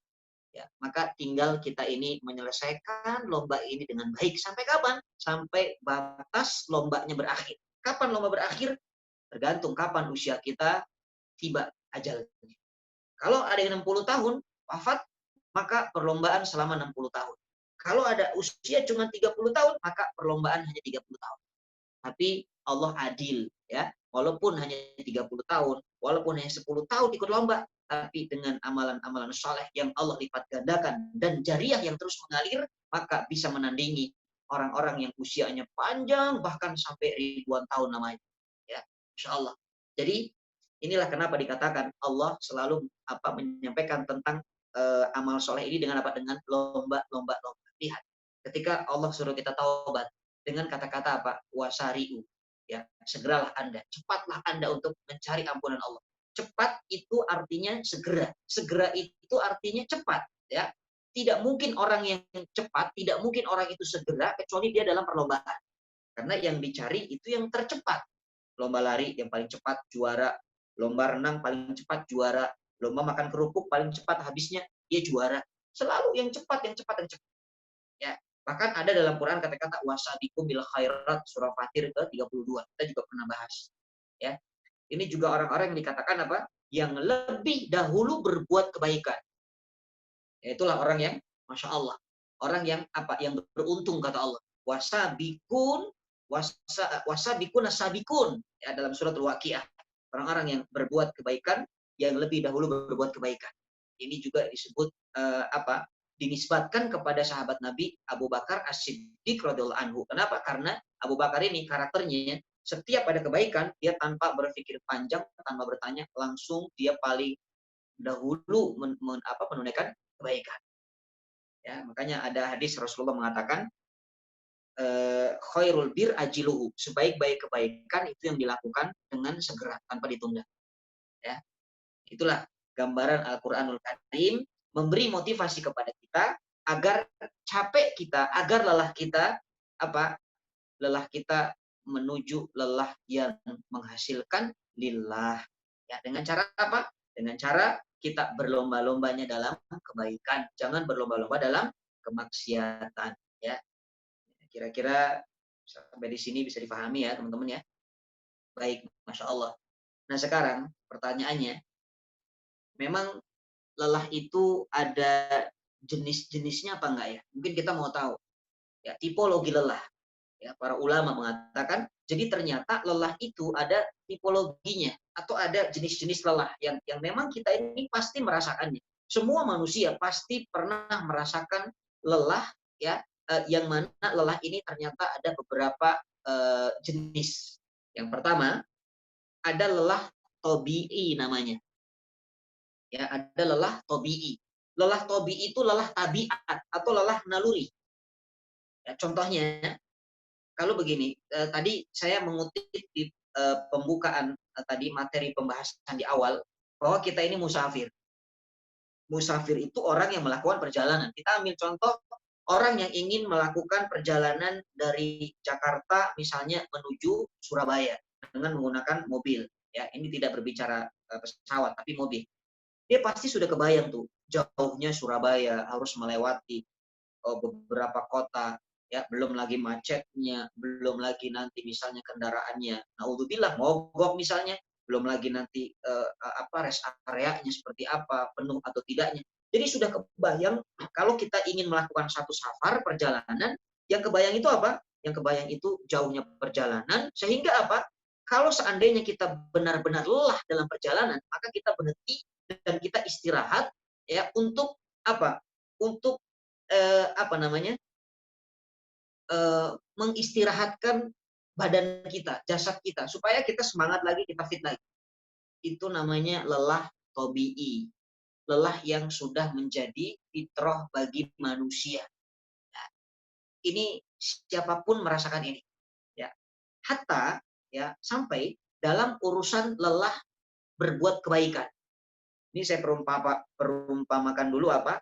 Ya, maka tinggal kita ini menyelesaikan lomba ini dengan baik. Sampai kapan? Sampai batas lombanya berakhir. Kapan lomba berakhir? Tergantung kapan usia kita tiba ajalnya. Kalau ada yang 60 tahun wafat, maka perlombaan selama 60 tahun. Kalau ada usia cuma 30 tahun, maka perlombaan hanya 30 tahun. Tapi Allah adil, ya. Walaupun hanya 30 tahun, walaupun hanya 10 tahun ikut lomba, tapi dengan amalan-amalan soleh yang Allah lipat gandakan dan jariah yang terus mengalir, maka bisa menandingi orang-orang yang usianya panjang bahkan sampai ribuan tahun namanya. Ya, Insya Allah. Jadi inilah kenapa dikatakan Allah selalu menyampaikan tentang amal soleh ini dengan Dengan lomba. Lihat, ketika Allah suruh kita taubat dengan kata-kata wasari'u, ya, segeralah Anda, cepatlah Anda untuk mencari ampunan Allah. Cepat itu artinya segera. Segera itu artinya cepat, ya. Tidak mungkin orang yang cepat, tidak mungkin orang itu segera kecuali dia dalam perlombaan. Karena yang dicari itu yang tercepat. Lomba lari yang paling cepat juara, lomba renang paling cepat juara, lomba makan kerupuk paling cepat habisnya dia juara. Selalu yang cepat. Ya, bahkan ada dalam Quran kata-kata wasabiqu bil khairat surah Fatir ke-32. Kita juga pernah bahas. Ya. Ini juga orang-orang yang dikatakan yang lebih dahulu berbuat kebaikan. Yaitulah orang yang Masya Allah. Orang yang yang beruntung kata Allah. Wasabiqun asabikun. Ya, dalam surat Al-Waqiah. Orang-orang yang berbuat kebaikan yang lebih dahulu berbuat kebaikan. Ini juga disebut dinisbatkan kepada sahabat Nabi Abu Bakar As-Siddiq radhiyallahu anhu. Kenapa? Karena Abu Bakar ini karakternya setiap ada kebaikan dia tanpa berpikir panjang, tanpa bertanya, langsung dia paling dahulu menunaikan kebaikan. Ya, makanya ada hadis Rasulullah mengatakan khairul bir ajiluhu, sebaik-baik kebaikan itu yang dilakukan dengan segera tanpa ditunda. Ya, itulah gambaran Al-Qur'anul Karim memberi motivasi kepada kita agar capek kita, agar lelah kita apa? Lelah kita menuju lelah yang menghasilkan lillah. Ya, dengan cara apa? Dengan cara kita berlomba-lombanya dalam kebaikan, jangan berlomba-lomba dalam kemaksiatan, ya. Kira-kira sampai di sini bisa dipahami ya, teman-teman ya. Baik, Masya Allah. Nah, sekarang pertanyaannya, memang lelah itu ada jenis-jenisnya apa enggak ya? Mungkin kita mau tahu. Ya, tipologi lelah. Ya, para ulama mengatakan, jadi ternyata lelah itu ada tipologinya atau ada jenis-jenis lelah yang memang kita ini pasti merasakannya. Semua manusia pasti pernah merasakan lelah, ya, yang mana lelah ini ternyata ada beberapa jenis. Yang pertama ada lelah tobi'i namanya. Ya, ada lelah tobi'i. Lelah tobi'i itu lelah tabiat atau lelah naluri. Ya, contohnya, kalau begini, tadi saya mengutip di pembukaan tadi materi pembahasan di awal bahwa kita ini musafir. Musafir itu orang yang melakukan perjalanan. Kita ambil contoh orang yang ingin melakukan perjalanan dari Jakarta misalnya menuju Surabaya dengan menggunakan mobil. Ya, ini tidak berbicara pesawat tapi mobil. Dia pasti sudah kebayang tuh jauhnya Surabaya, harus melewati beberapa kota, ya, belum lagi macetnya, belum lagi nanti misalnya kendaraannya, naudzubillah mogok misalnya, belum lagi nanti rest areanya seperti apa, penuh atau tidaknya. Jadi sudah kebayang kalau kita ingin melakukan satu safar perjalanan, yang kebayang itu apa? Yang kebayang itu jauhnya perjalanan, sehingga apa? Kalau seandainya kita benar-benar lelah dalam perjalanan, maka kita berhenti dan kita istirahat, ya, untuk apa? Untuk apa namanya? Mengistirahatkan badan kita, jasad kita, supaya kita semangat lagi, kita fit lagi. Itu namanya lelah tobi'i, lelah yang sudah menjadi fitrah bagi manusia. Nah, ini siapapun merasakan ini, ya. Hatta, ya, sampai dalam urusan lelah berbuat kebaikan. Ini saya perumpamakan dulu apa?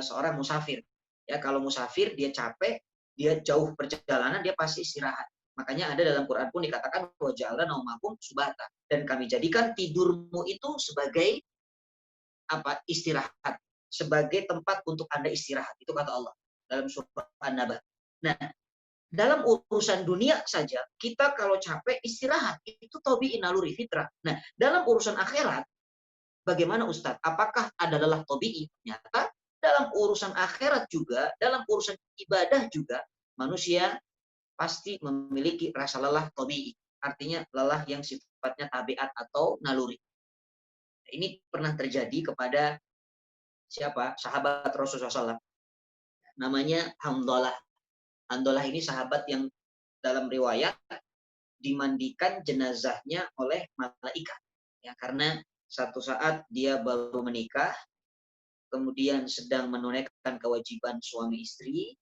Seorang musafir. Ya, kalau musafir dia capek, dia jauh perjalanan, dia pasti istirahat. Makanya ada dalam Quran pun dikatakan wa ja'alna naumakum subata, dan kami jadikan tidurmu itu sebagai apa? Istirahat, sebagai tempat untuk Anda istirahat. Itu kata Allah dalam surah An-Naba. Nah, dalam urusan dunia saja kita kalau capek istirahat, itu tabi'i naluri fitrah. Nah, dalam urusan akhirat bagaimana Ustadz? Apakah ada lelah tabi'i? Ternyata dalam urusan akhirat juga, dalam urusan ibadah juga, manusia pasti memiliki rasa lelah tabi'i. Artinya lelah yang sifatnya tabiat atau naluri. Ini pernah terjadi kepada siapa? Sahabat Rasulullah SAW. Namanya Hamdalah. Hamdalah ini sahabat yang dalam riwayat dimandikan jenazahnya oleh malaikat. Ya, karena satu saat dia baru menikah, kemudian sedang menunaikan kewajiban suami istri,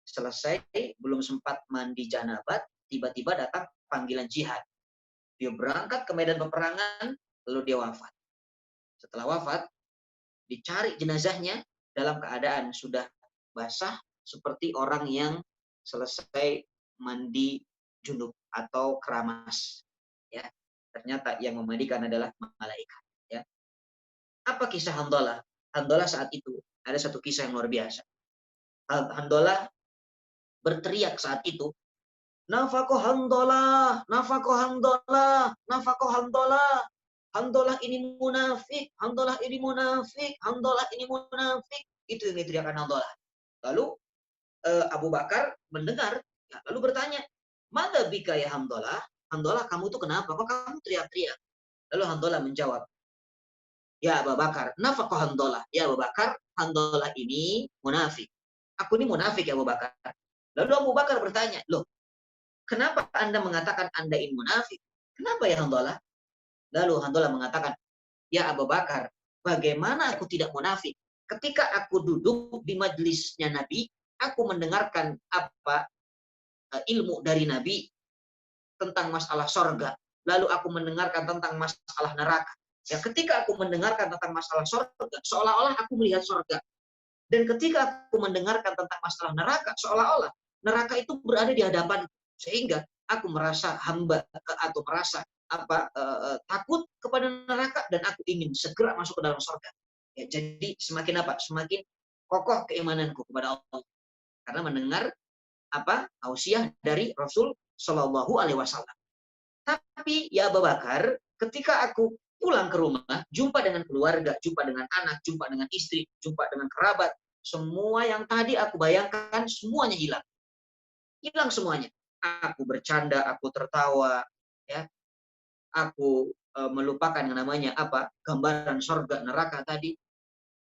selesai, belum sempat mandi janabat, tiba-tiba datang panggilan jihad. Dia berangkat ke medan peperangan, lalu dia wafat. Setelah wafat, dicari jenazahnya dalam keadaan sudah basah, seperti orang yang selesai mandi junub atau keramas. Ya, ternyata yang memandikan adalah malaikat. Ya. Apa kisah Hamdalah? Hamdalah saat itu ada satu kisah yang luar biasa. Hamdalah berteriak saat itu, Nafaqo Hamdalah, Nafaqo Hamdalah, Nafaqo Hamdalah. Hamdalah ini munafik, Hamdalah ini munafik, Hamdalah ini munafik. Itu yang diteriakkan Hamdalah. Lalu Abu Bakar mendengar, ya, lalu bertanya, "Mada bika ya Hamdalah? Hamdalah, kamu itu kenapa? Kok kamu teriak-teriak?" Lalu Hamdalah menjawab, "Ya Abu Bakar, nafaqo Hamdalah. Ya Abu Bakar, Hamdalah ini munafik. Aku ini munafik ya Abu Bakar." Lalu Abu Bakar bertanya, "Loh, kenapa Anda mengatakan Anda ini munafik? Kenapa ya Hamdalah?" Lalu Hamdalah mengatakan, "Ya Abu Bakar, bagaimana aku tidak munafik? ketika aku duduk di majelisnya Nabi, aku mendengarkan ilmu dari Nabi tentang masalah sorga. Lalu aku mendengarkan tentang masalah neraka. Ya, ketika aku mendengarkan tentang masalah sorga, seolah-olah aku melihat sorga. Dan ketika aku mendengarkan tentang masalah neraka, seolah-olah neraka itu berada di hadapan, sehingga aku merasa hamba atau merasa takut kepada neraka dan aku ingin segera masuk ke dalam sorga. Ya, jadi semakin semakin kokoh keimananku kepada Allah karena mendengar tausiah dari Rasul Shallallahu Alaihi Wasallam. Tapi ya Abu Bakar, ketika aku pulang ke rumah, jumpa dengan keluarga, jumpa dengan anak, jumpa dengan istri, jumpa dengan kerabat, semua yang tadi aku bayangkan semuanya hilang. Hilang semuanya. Aku bercanda, aku tertawa, ya. Aku melupakan yang namanya gambaran surga neraka tadi.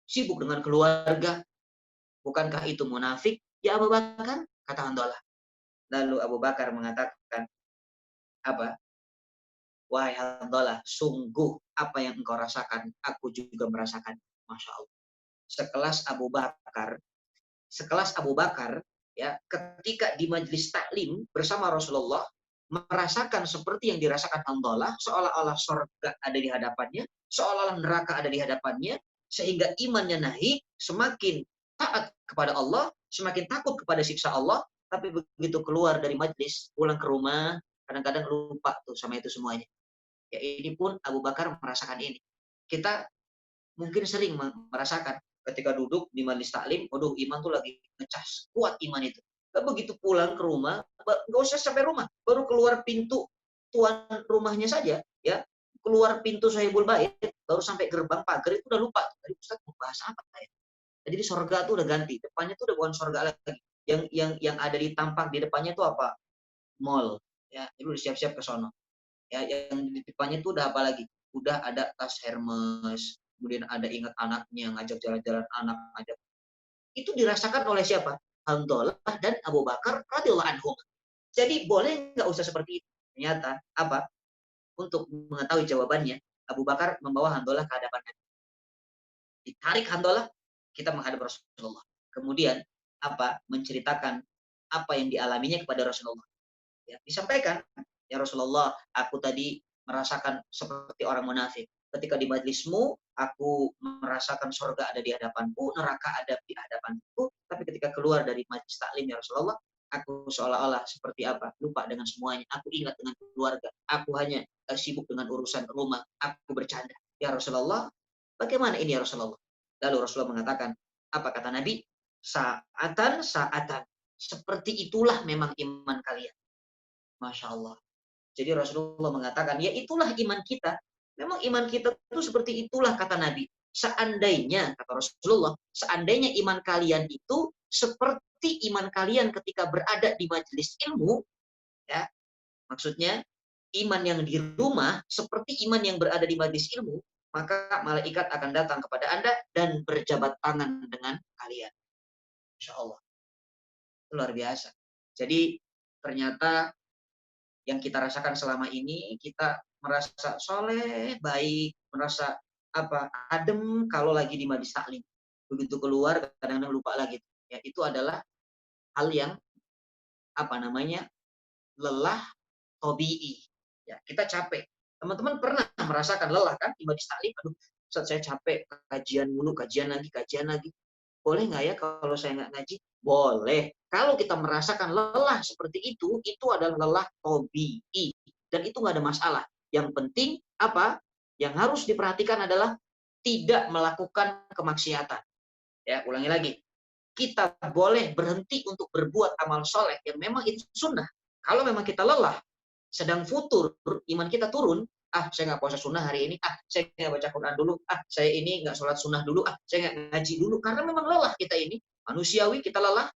Sibuk dengan keluarga. Bukankah itu munafik? Ya Abu Bakar, kata Handalah. Lalu Abu Bakar mengatakan, wahai Handalah, sungguh apa yang engkau rasakan, aku juga merasakan. Masya Allah. Sekelas Abu Bakar, ya, ketika di majelis taklim bersama Rasulullah, merasakan seperti yang dirasakan Handalah, seolah-olah surga ada di hadapannya, seolah-olah neraka ada di hadapannya, sehingga imannya naik, semakin taat kepada Allah, semakin takut kepada siksa Allah, tapi begitu keluar dari majelis, pulang ke rumah, kadang-kadang lupa tuh sama itu semuanya. Ya, ini pun Abu Bakar merasakan ini. Kita mungkin sering merasakan ketika duduk di majelis taklim, waduh iman tuh lagi ngecas, kuat iman itu. Begitu pulang ke rumah, nggak usah sampai rumah, baru keluar pintu tuan rumahnya saja, ya, keluar pintu Sahibul Bait, baru sampai gerbang pagar itu udah lupa. Tadi Ustaz mau bahas apa ya? Jadi surga tuh udah ganti, depannya tuh udah bukan surga lagi. Yang ada di tampak di depannya tuh apa? Mall, ya, itu udah siap-siap ke sono. Ya, yang di depannya tuh udah apa lagi? Udah ada tas Hermes, kemudian ada ingat anaknya, ngajak jalan-jalan anak, ngajak. Itu dirasakan oleh siapa? Handalah dan Abu Bakar radhiyallahu anhum. Jadi boleh nggak usah seperti itu? Ternyata untuk mengetahui jawabannya, Abu Bakar membawa Handalah ke hadapan Nabi. Ditarik Handalah, kita menghadap Rasulullah. Kemudian menceritakan apa yang dialaminya kepada Rasulullah. Ya, disampaikan, ya Rasulullah, aku tadi merasakan seperti orang munafik. Ketika di majlismu, aku merasakan surga ada di hadapanku, neraka ada di hadapanku. Tapi ketika keluar dari majlis taklim, ya Rasulullah, aku seolah-olah seperti lupa dengan semuanya. Aku ingat dengan keluarga. Aku hanya sibuk dengan urusan rumah. Aku bercanda. Ya Rasulullah, bagaimana ini ya Rasulullah? Lalu Rasulullah mengatakan, apa kata Nabi? Saatan. Seperti itulah memang iman kalian. Masya Allah. Jadi Rasulullah mengatakan, ya itulah iman kita. Memang iman kita itu seperti itulah kata Nabi. Seandainya, kata Rasulullah, seandainya iman kalian itu seperti iman kalian ketika berada di majelis ilmu, ya, maksudnya iman yang di rumah seperti iman yang berada di majelis ilmu, maka malaikat akan datang kepada Anda dan berjabat tangan dengan kalian. Masya Allah. Itu luar biasa. Jadi ternyata yang kita rasakan selama ini, kita merasa soleh, baik, merasa adem kalau lagi di majlis taklim. Begitu keluar kadang-kadang lupa lagi. Ya, itu adalah hal yang lelah tobi'i. Ya, kita capek. Teman-teman pernah merasakan lelah kan di majlis taklim? Aduh, saat saya capek, kajian mulu, kajian lagi. Boleh nggak ya kalau saya nggak ngaji? Boleh. Kalau kita merasakan lelah seperti itu adalah lelah tobi'i. Dan itu nggak ada masalah. Yang penting yang harus diperhatikan adalah tidak melakukan kemaksiatan. Ya, ulangi lagi. Kita boleh berhenti untuk berbuat amal soleh yang memang itu sunnah. Kalau memang kita lelah, sedang futur, iman kita turun, saya nggak puasa sunnah hari ini, saya nggak baca Quran dulu, saya ini nggak sholat sunnah dulu, saya nggak ngaji dulu, karena memang lelah kita ini, manusiawi kita lelah,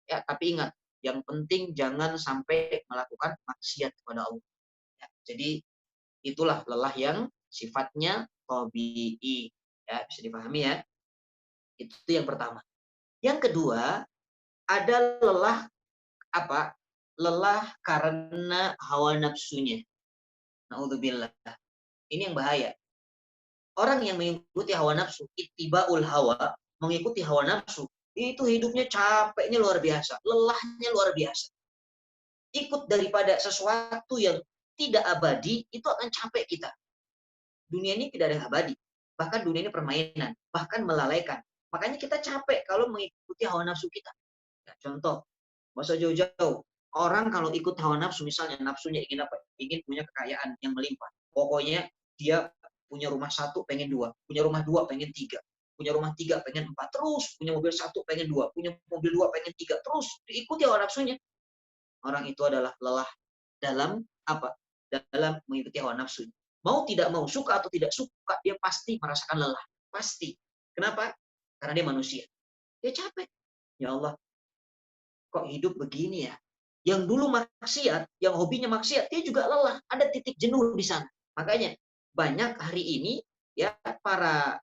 ya, tapi ingat, yang penting jangan sampai melakukan maksiat kepada Allah. Ya, jadi itulah lelah yang sifatnya tabi'i, ya, bisa dipahami ya. Itu yang pertama. Yang kedua, ada lelah lelah karena hawa nafsunya. Na'udzubillah. Ini yang bahaya. Orang yang mengikuti hawa nafsu, ittiba'ul hawa, mengikuti hawa nafsu, itu hidupnya capeknya luar biasa, lelahnya luar biasa. Ikut daripada sesuatu yang tidak abadi, itu akan capek kita. Dunia ini tidak ada yang abadi. Bahkan dunia ini permainan, bahkan melalaikan. Makanya kita capek kalau mengikuti hawa nafsu kita. Ya, contoh, nggak usah jauh-jauh. Orang kalau ikut hawa nafsu, misalnya nafsunya ingin apa? Ingin punya kekayaan yang melimpah. Pokoknya dia punya rumah satu, pengen dua. Punya rumah dua, pengen tiga. Punya rumah tiga, pengen empat. Terus punya mobil satu, pengen dua. Punya mobil dua, pengen tiga. Terus diikuti hawa nafsunya. Orang itu adalah lelah dalam apa? Dalam mengikuti hawa nafsu. Mau tidak mau, suka atau tidak suka, dia pasti merasakan lelah. Pasti. Kenapa? Karena dia manusia. Dia capek. Ya Allah, kok hidup begini ya? Yang dulu maksiat, yang hobinya maksiat, dia juga lelah. Ada titik jenuh di sana. Makanya banyak hari ini ya para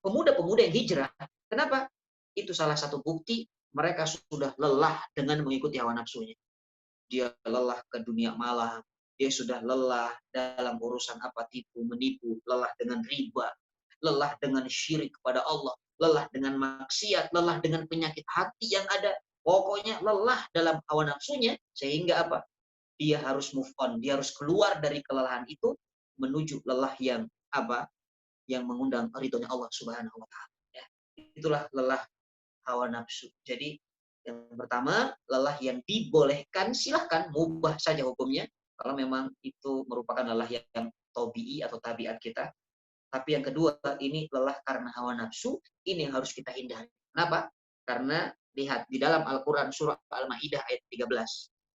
pemuda-pemuda yang hijrah. Kenapa? Itu salah satu bukti mereka sudah lelah dengan mengikuti hawa nafsunya. Dia lelah ke dunia malam, dia sudah lelah dalam urusan apa tipu menipu, lelah dengan riba, lelah dengan syirik kepada Allah, lelah dengan maksiat, lelah dengan penyakit hati yang ada. Pokoknya lelah dalam hawa nafsunya sehingga apa? Dia harus move on, dia harus keluar dari kelelahan itu menuju lelah yang apa? Yang mengundang ridhonya Allah Subhanahu wa taala. Ya. Itulah lelah hawa nafsu. Jadi yang pertama, lelah yang dibolehkan, silahkan, mubah saja hukumnya. Kalau memang itu merupakan lelah yang tobi'i atau tabiat kita. Tapi yang kedua, ini lelah karena hawa nafsu, ini yang harus kita hindari. Kenapa? Karena lihat di dalam Al-Quran surah Al-Ma'idah ayat 13.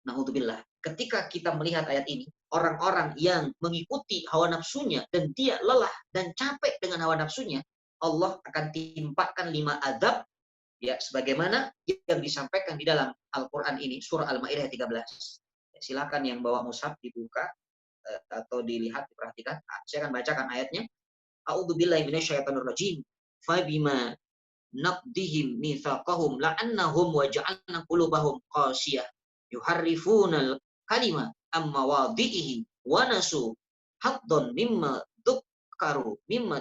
Na'udzubillah. Ketika kita melihat ayat ini, orang-orang yang mengikuti hawa nafsunya dan dia lelah dan capek dengan hawa nafsunya, Allah akan timpakan 5 azab ya sebagaimana yang disampaikan di dalam Al-Qur'an ini surah Al-Maidah 13. Ya, silakan yang bawa mushaf dibuka atau dilihat diperhatikan. Saya akan bacakan ayatnya. A'udzubillahi minasyaitonirrajim. Fabima naqdihim mitsaqahum la'annahum wa ja'alna qulubahum qasiyah yuharrifunal kalima amma wadhihi wa nasu haddon mimma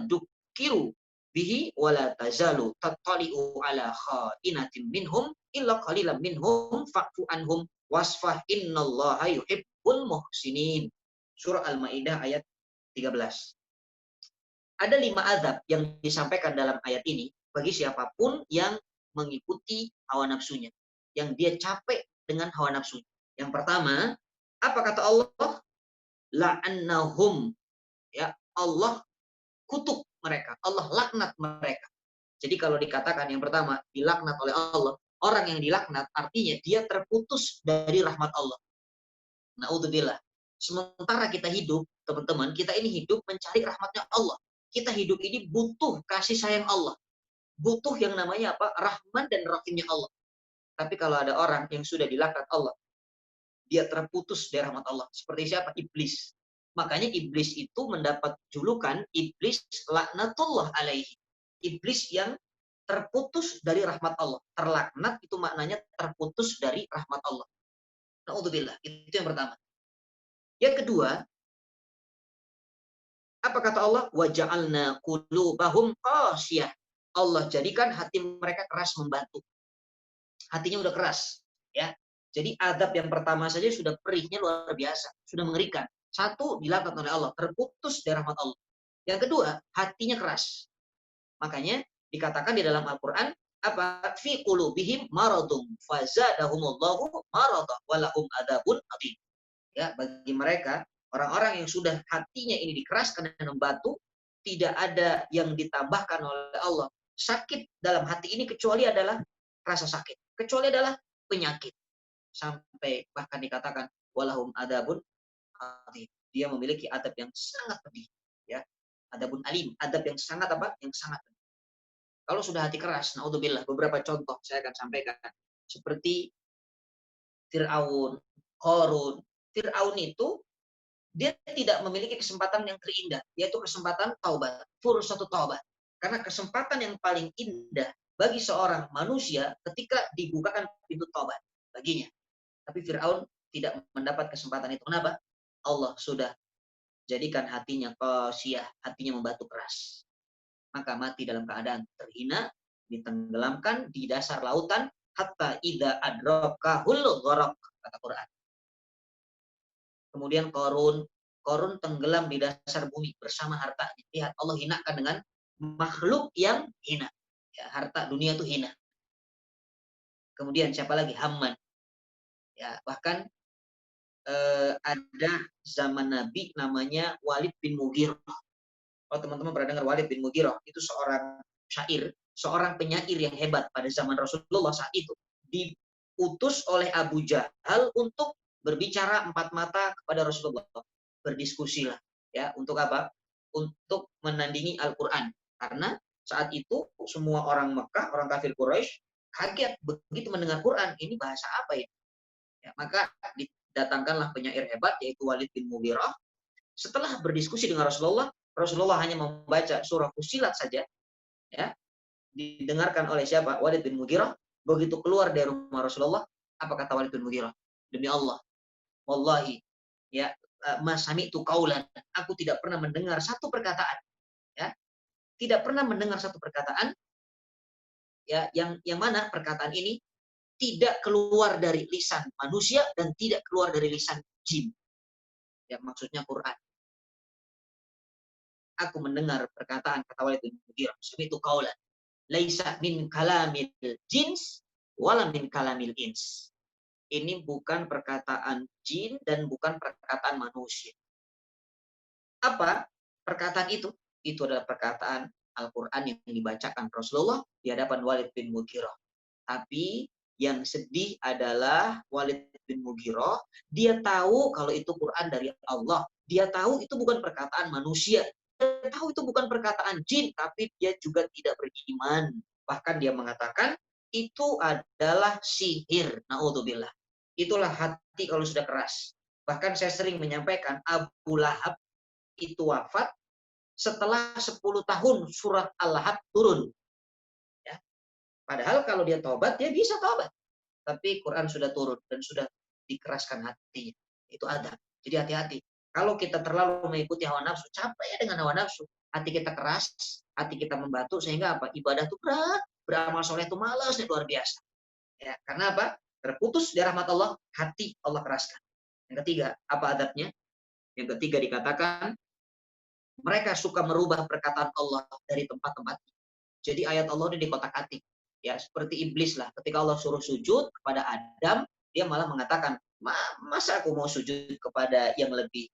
dukkiru bihi wala tazalu tattali'u ala kha'inatin minhum illa qalilan minhum fa'fu anhum wasfah innallaha yuhibbul muhsinin. Surah Al-Maidah ayat 13. Ada 5 azab yang disampaikan dalam ayat ini bagi siapapun yang mengikuti hawa nafsunya, yang dia capek dengan hawa nafsunya. Yang pertama, apa kata Allah? La'annahum, ya, Allah kutuk mereka, Allah laknat mereka. Jadi kalau dikatakan yang pertama dilaknat oleh Allah, orang yang dilaknat artinya dia terputus dari rahmat Allah. Naudzubillah. Sementara kita hidup, teman-teman, kita ini hidup mencari rahmatnya Allah. Kita hidup ini butuh kasih sayang Allah. Butuh yang namanya apa? Rahman dan rahimnya Allah. Tapi kalau ada orang yang sudah dilaknat Allah, dia terputus dari rahmat Allah. Seperti siapa? Iblis. Makanya iblis itu mendapat julukan iblis laknatullah alaihi. Iblis yang terputus dari rahmat Allah. Terlaknat itu maknanya terputus dari rahmat Allah. Naudzubillah. Itu yang pertama. Yang kedua, apa kata Allah? Wa ja'alna qulubahum qasiyah. Allah jadikan hati mereka keras membantu. Hatinya udah keras, ya. Jadi adab yang pertama saja sudah perihnya luar biasa, sudah mengerikan. Satu, dilaknat oleh Allah, terputus dari rahmat Allah. Yang kedua, hatinya keras. Makanya dikatakan di dalam Al-Qur'an apa? Fi qulubihim maradun fazadahumullahu maradah walahum adzabun adzim. Ya, bagi mereka orang-orang yang sudah hatinya ini dikeraskan dengan batu, tidak ada yang ditambahkan oleh Allah. Sakit dalam hati ini kecuali adalah rasa sakit, kecuali adalah penyakit. Sampai bahkan dikatakan walahum adabun alim. Dia memiliki adab yang sangat pedih, ya. Adabun alim, adab yang sangat apa? Yang sangat pedih. Kalau sudah hati keras, naudzubillah, beberapa contoh saya akan sampaikan. Seperti Fir'aun, Qarun. Fir'aun itu dia tidak memiliki kesempatan yang terindah, yaitu kesempatan taubat, fursatut taubat. Karena kesempatan yang paling indah bagi seorang manusia ketika dibukakan pintu taubat baginya. Tapi Fir'aun tidak mendapat kesempatan itu. Kenapa? Allah sudah jadikan hatinya qasiyah, hatinya membatu keras. maka mati dalam keadaan terhina, ditenggelamkan di dasar lautan, hatta idza adrakahul gharaq, kata Quran. Kemudian Korun tenggelam di dasar bumi bersama hartanya. Lihat, Allah hinakan dengan makhluk yang hina. Ya, harta dunia itu hina. Kemudian siapa lagi? Haman. Ya, bahkan ada zaman Nabi namanya Walid bin Mughirah. Kalau teman-teman pernah dengar Walid bin Mughirah, itu seorang syair, seorang penyair yang hebat pada zaman Rasulullah saat itu. Diutus oleh Abu Jahal untuk berbicara empat mata kepada Rasulullah. Berdiskusilah. Ya, untuk apa? Untuk menandingi Al-Quran. Karena saat itu semua orang Mekah, orang kafir Quraisy kaget begitu mendengar Quran. Ini bahasa apa ini? Ya, maka didatangkanlah penyair hebat yaitu Walid bin Mughirah. Setelah berdiskusi dengan Rasulullah, Rasulullah hanya membaca surah Fussilat saja, ya, didengarkan oleh siapa? Walid bin Mughirah. Begitu keluar dari rumah Rasulullah, apa kata Walid bin Mughirah? Demi Allah, wallahi, ya, masami itu kaulan. Aku tidak pernah mendengar satu perkataan, ya, tidak pernah mendengar satu perkataan, ya, yang mana perkataan ini tidak keluar dari lisan manusia dan tidak keluar dari lisan jin. Ya, maksudnya Quran. Aku mendengar perkataan kata Walid bin Mughirah, itu kaulan. Laisa min kalamil jins wala min kalamil ins. Ini bukan perkataan jin dan bukan perkataan manusia. Apa perkataan itu? Itu adalah perkataan Al-Quran yang dibacakan Rasulullah di hadapan Walid bin Mughirah. Tapi yang sedih adalah Walid bin Mughirah, dia tahu kalau itu Quran dari Allah. Dia tahu itu bukan perkataan manusia. Dia tahu itu bukan perkataan jin, tapi dia juga tidak beriman. Bahkan dia mengatakan itu adalah sihir. Na'udzubillah. Itulah hati kalau sudah keras. Bahkan saya sering menyampaikan Abu Lahab itu wafat setelah 10 tahun surat Al-Lahab turun. Ya. Padahal kalau dia tobat, dia bisa tobat. Tapi Quran sudah turun dan sudah dikeraskan hatinya. Itu adab. Jadi hati-hati. Kalau kita terlalu mengikuti hawa nafsu, capek dengan hawa nafsu. Hati kita keras, hati kita membatu, sehingga apa? Ibadah itu berat. Beramal soleh itu malas, luar biasa. Ya, karena apa? Terputus di rahmat Allah, hati Allah keraskan. Yang ketiga, apa adabnya? Yang ketiga dikatakan, mereka suka merubah perkataan Allah dari tempat-tempat. Jadi ayat Allah ini dikotak-atik. Ya, seperti iblis lah. Ketika Allah suruh sujud kepada Adam, dia malah mengatakan, masa aku mau sujud kepada yang lebih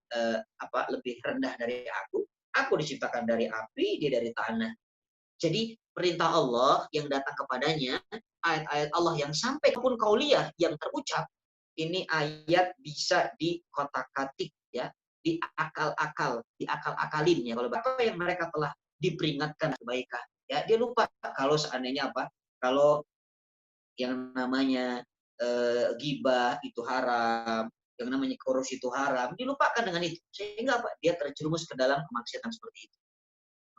lebih rendah dari aku? Aku diciptakan dari api, dia dari tanah. Jadi perintah Allah yang datang kepadanya, ayat-ayat Allah yang sampai pun kauliyah yang terucap, ini ayat bisa dikotak-atik, ya, diakal-akalin ya. Kalau apa yang mereka telah diperingatkan kebaikan, ya, dia lupa kalau seandainya apa? Kalau yang namanya ghibah itu haram, yang namanya korupsi itu haram, dilupakan dengan itu. Sehingga apa? Dia terjerumus ke dalam kemaksiatan seperti itu.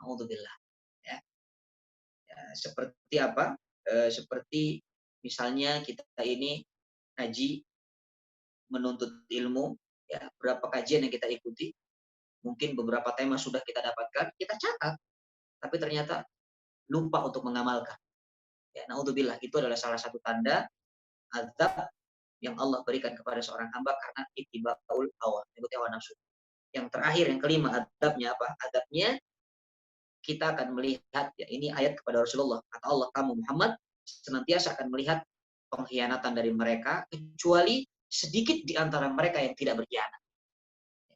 Alhamdulillah. Ya. Ya, seperti apa? Seperti misalnya kita ini ngaji, menuntut ilmu, ya, berapa kajian yang kita ikuti, mungkin beberapa tema sudah kita dapatkan, kita catat, tapi ternyata lupa untuk mengamalkan. Ya, naudzubillah, itu adalah salah satu tanda azab yang Allah berikan kepada seorang hamba karena ittibaul hawa, mengikuti hawa nafsu. Yang terakhir, yang kelima, adabnya apa? Adabnya kita akan melihat, ya, ini ayat kepada Rasulullah. Kata Allah, kamu Muhammad senantiasa akan melihat pengkhianatan dari mereka, kecuali sedikit di antara mereka yang tidak berkhianat.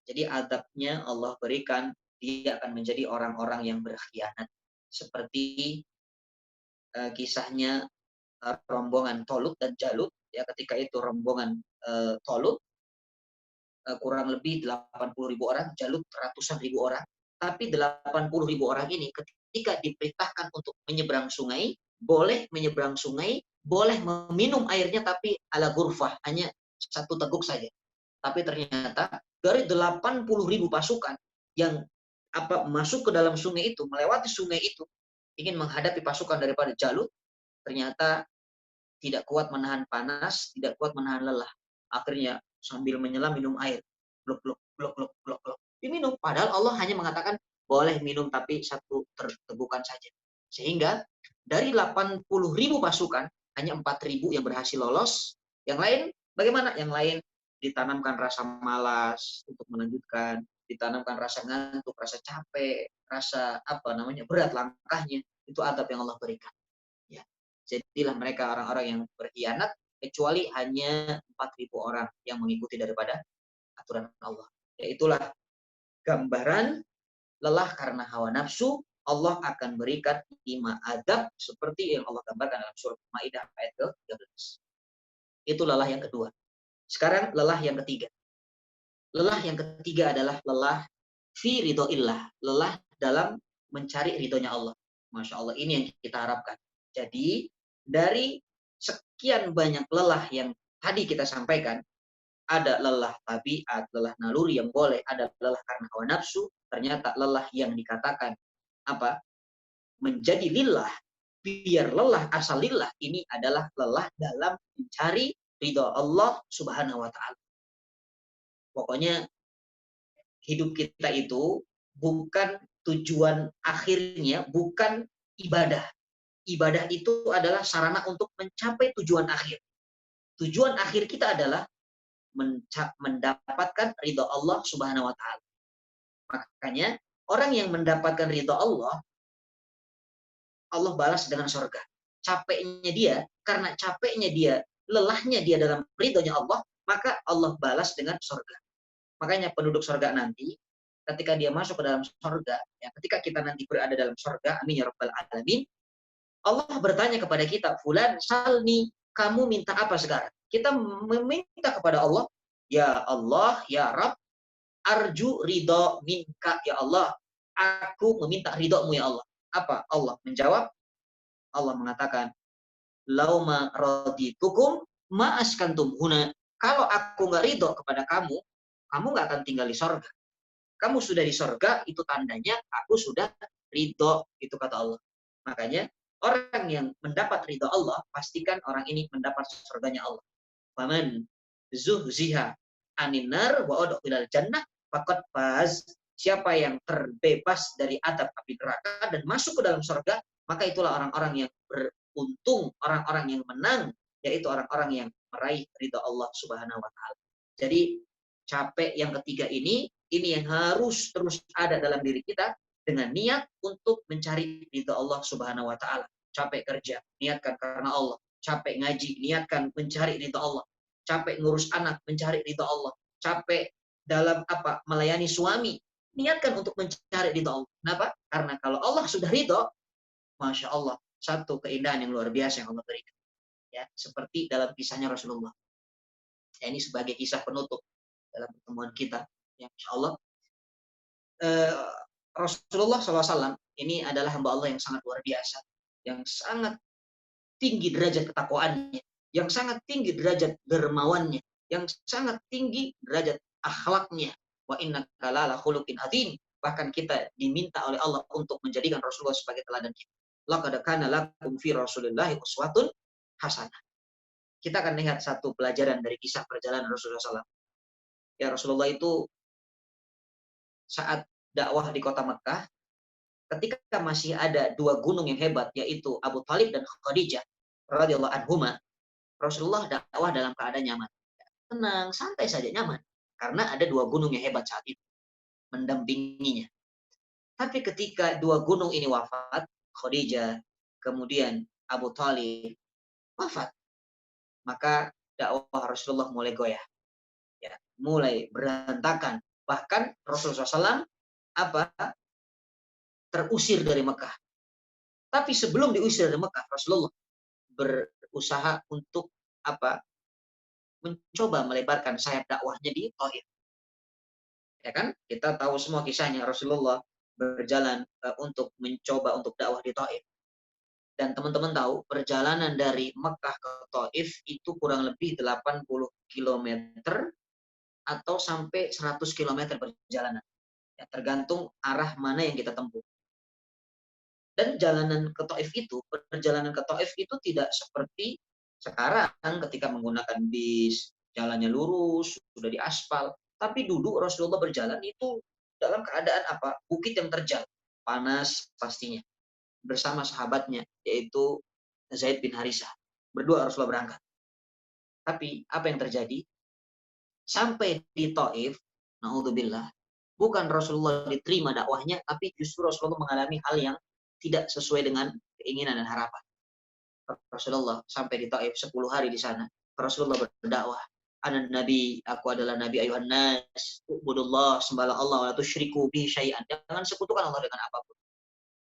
Jadi adabnya Allah berikan, dia akan menjadi orang-orang yang berkhianat. Seperti kisahnya rombongan Tolut dan Jalut. Ya, ketika itu rombongan Tolut kurang lebih 80.000 orang, Jalut ratusan ribu orang. Tapi 80.000 orang ini ketika diperintahkan untuk menyeberang sungai, boleh menyeberang sungai, boleh meminum airnya, tapi ala gurfah, hanya satu teguk saja. Tapi ternyata dari 80.000 pasukan yang masuk ke dalam sungai itu, melewati sungai itu, ingin menghadapi pasukan daripada Jalut, ternyata tidak kuat menahan panas, tidak kuat menahan lelah. Akhirnya sambil menyelam minum air, blok blok blok blok blok blok, diminum. Padahal Allah hanya mengatakan boleh minum tapi satu tegukan saja. Sehingga dari 80.000 pasukan, hanya 4.000 yang berhasil lolos. Yang lain bagaimana? Yang lain ditanamkan rasa malas untuk melanjutkan, ditanamkan rasa ngantuk, rasa capek, rasa berat langkahnya. Itu adab yang Allah berikan. Ya. Jadilah mereka orang-orang yang berkhianat, kecuali hanya 4.000 orang yang mengikuti daripada aturan Allah. Yaitulah gambaran lelah karena hawa nafsu. Allah akan berikan 5 adab seperti yang Allah gambarkan dalam surah Maidah ayat ke-13. Itu lelah yang kedua. Sekarang lelah yang ketiga. Lelah yang ketiga adalah lelah fi ridhoillah, lelah dalam mencari ridhonya Allah. Masya Allah, ini yang kita harapkan. Jadi dari sekian banyak lelah yang tadi kita sampaikan, ada lelah tabiat, lelah naluri yang boleh, ada lelah karena hawa nafsu, ternyata lelah yang dikatakan menjadi lillah, biar lelah asal lillah, ini adalah lelah dalam mencari ridho Allah Subhanahu wa taala. Pokoknya hidup kita itu bukan tujuan akhirnya, bukan ibadah. Ibadah itu adalah sarana untuk mencapai tujuan akhir. Tujuan akhir kita adalah mendapatkan ridho Allah Subhanahu wa taala. Makanya orang yang mendapatkan ridho Allah, Allah balas dengan surga. Capeknya dia, karena capeknya dia, lelahnya dia dalam ridhonya Allah, maka Allah balas dengan surga. Makanya penduduk surga nanti, ketika dia masuk ke dalam surga, ya, ketika kita nanti berada dalam surga, amin ya rabbal alamin, Allah bertanya kepada kita, fulan salni, kamu minta apa sekarang? Kita meminta kepada Allah, ya Allah, ya Rabb, arju ridho minka, ya Allah, aku meminta ridhomu ya Allah. Apa? Allah menjawab, Allah mengatakan, lauma raditukum ma askantum huna. Kalau aku nggak ridho kepada kamu, kamu nggak akan tinggal di sorga. Kamu sudah di sorga, itu tandanya aku sudah ridho, itu kata Allah. Makanya orang yang mendapat ridho Allah, pastikan orang ini mendapat surganya Allah. Faman zuhziha anin nar wa udkhilal jannah faqad faz. Siapa yang terbebas dari adab api neraka dan masuk ke dalam surga, maka itulah orang-orang yang beruntung, orang-orang yang menang, yaitu orang-orang yang meraih ridha Allah Subhanahu wa taala. Jadi capek yang ketiga ini yang harus terus ada dalam diri kita dengan niat untuk mencari ridha Allah Subhanahu wa taala. Capek kerja, niatkan karena Allah. Capek ngaji, niatkan mencari ridha Allah. Capek ngurus anak, mencari ridha Allah. Capek dalam melayani suami, niatkan untuk mencari ridha Allah. Kenapa? Karena kalau Allah sudah ridha, Masya Allah, satu keindahan yang luar biasa yang Allah berikan. Ya, seperti dalam kisahnya Rasulullah. Ya, ini sebagai kisah penutup dalam pertemuan kita. Ya, Insya Allah. Rasulullah SAW ini adalah hamba Allah yang sangat luar biasa. Yang sangat tinggi derajat ketakwaannya. Yang sangat tinggi derajat dermawannya. Yang sangat tinggi derajat akhlaknya. Wa innaka la'ala khuluqin adzim. Bahkan kita diminta oleh Allah untuk menjadikan Rasulullah sebagai teladan kita. Laqad kana lakum fi Rasulillahi uswatun hasanah. Kita akan lihat satu pelajaran dari kisah perjalanan Rasulullah SAW. Ya, Rasulullah itu saat dakwah di kota Mekah, ketika masih ada 2 gunung yang hebat, yaitu Abu Thalib dan Khadijah radhiyallahu anhuma, Rasulullah dakwah dalam keadaan nyaman. Tenang, santai saja, nyaman. Karena ada 2 gunung yang hebat saat itu mendampinginya. Tapi ketika 2 gunung ini wafat, Khadijah, kemudian Abu Thalib wafat, maka dakwah Rasulullah mulai goyah. Ya, mulai berantakan. Bahkan Rasulullah SAW terusir dari Mekah. Tapi sebelum diusir dari Mekah, Rasulullah berusaha untuk mencoba melebarkan sayap dakwahnya di Taif. Ya kan? Kita tahu semua kisahnya, Rasulullah berjalan untuk mencoba untuk dakwah di Taif. Dan teman-teman tahu, perjalanan dari Mekah ke Taif itu kurang lebih 80 km atau sampai 100 km perjalanan. Ya, tergantung arah mana yang kita tempuh. Dan perjalanan ke Taif itu tidak seperti sekarang ketika menggunakan bis, jalannya lurus, sudah diaspal. Tapi dulu Rasulullah berjalan itu dalam keadaan apa? Bukit yang terjal, panas pastinya. Bersama sahabatnya, yaitu Zaid bin Harisah. Berdua Rasulullah berangkat. Tapi apa yang terjadi? Sampai di Taif, naudzubillah, bukan Rasulullah diterima dakwahnya, tapi justru Rasulullah mengalami hal yang tidak sesuai dengan keinginan dan harapan. Rasulullah sampai di Taif 10 hari di sana. Rasulullah berdakwah, "Ana nabi, aku adalah nabi ayuhan nas, ubudullah, sembahlah Allah, wa la tusyriku bihi syai'an." Jangan sekutukan Allah dengan apapun.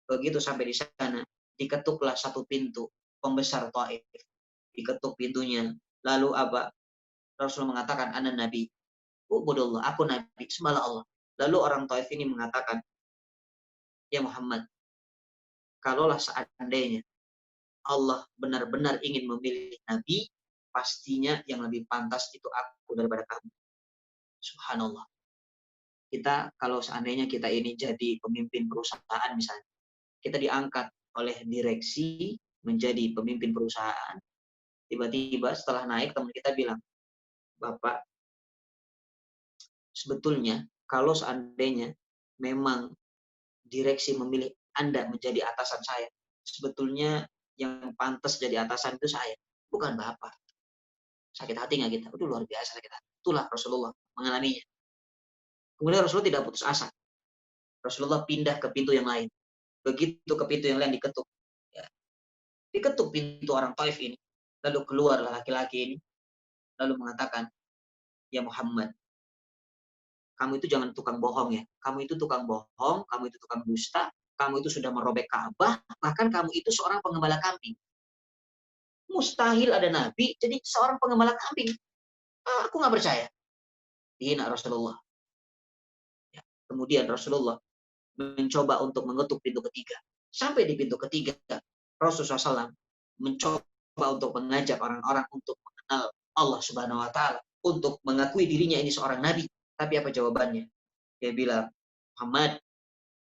Begitu sampai di sana, diketuklah satu pintu pembesar Taif. Diketuk pintunya. Lalu apa? Rasul mengatakan, "Ana nabi, ubudullah, aku nabi, sembahlah Allah." Lalu orang Taif ini mengatakan, "Ya Muhammad, kalaulah seandainya Allah benar-benar ingin memilih nabi, pastinya yang lebih pantas itu aku daripada kamu." Subhanallah. Kita kalau seandainya kita ini jadi pemimpin perusahaan misalnya, kita diangkat oleh direksi menjadi pemimpin perusahaan, tiba-tiba setelah naik teman kita bilang, "Bapak, sebetulnya kalau seandainya memang direksi memilih Anda menjadi atasan saya, sebetulnya yang pantas jadi atasan itu saya, bukan Bapak." Sakit hati nggak kita? Itu luar biasa sakit hati. Itulah Rasulullah mengalaminya. Kemudian Rasulullah tidak putus asa. Rasulullah pindah ke pintu yang lain. Begitu ke pintu yang lain diketuk. Ya. Diketuk pintu orang Taif ini. Lalu keluarlah laki-laki ini. Lalu mengatakan, "Ya Muhammad, kamu itu jangan tukang bohong ya. Kamu itu tukang bohong, kamu itu tukang dusta, kamu itu sudah merobek Ka'bah, bahkan kamu itu seorang pengembala kambing. Mustahil ada nabi jadi seorang pengembala kambing. Aku nggak percaya." Dihina Rasulullah. Ya. Kemudian Rasulullah mencoba untuk mengetuk pintu ketiga. Sampai di pintu ketiga, Rasulullah SAW mencoba untuk mengajak orang-orang untuk mengenal Allah Subhanahu wa Ta'ala, untuk mengakui dirinya ini seorang nabi. Tapi apa jawabannya? Dia bilang, "Muhammad,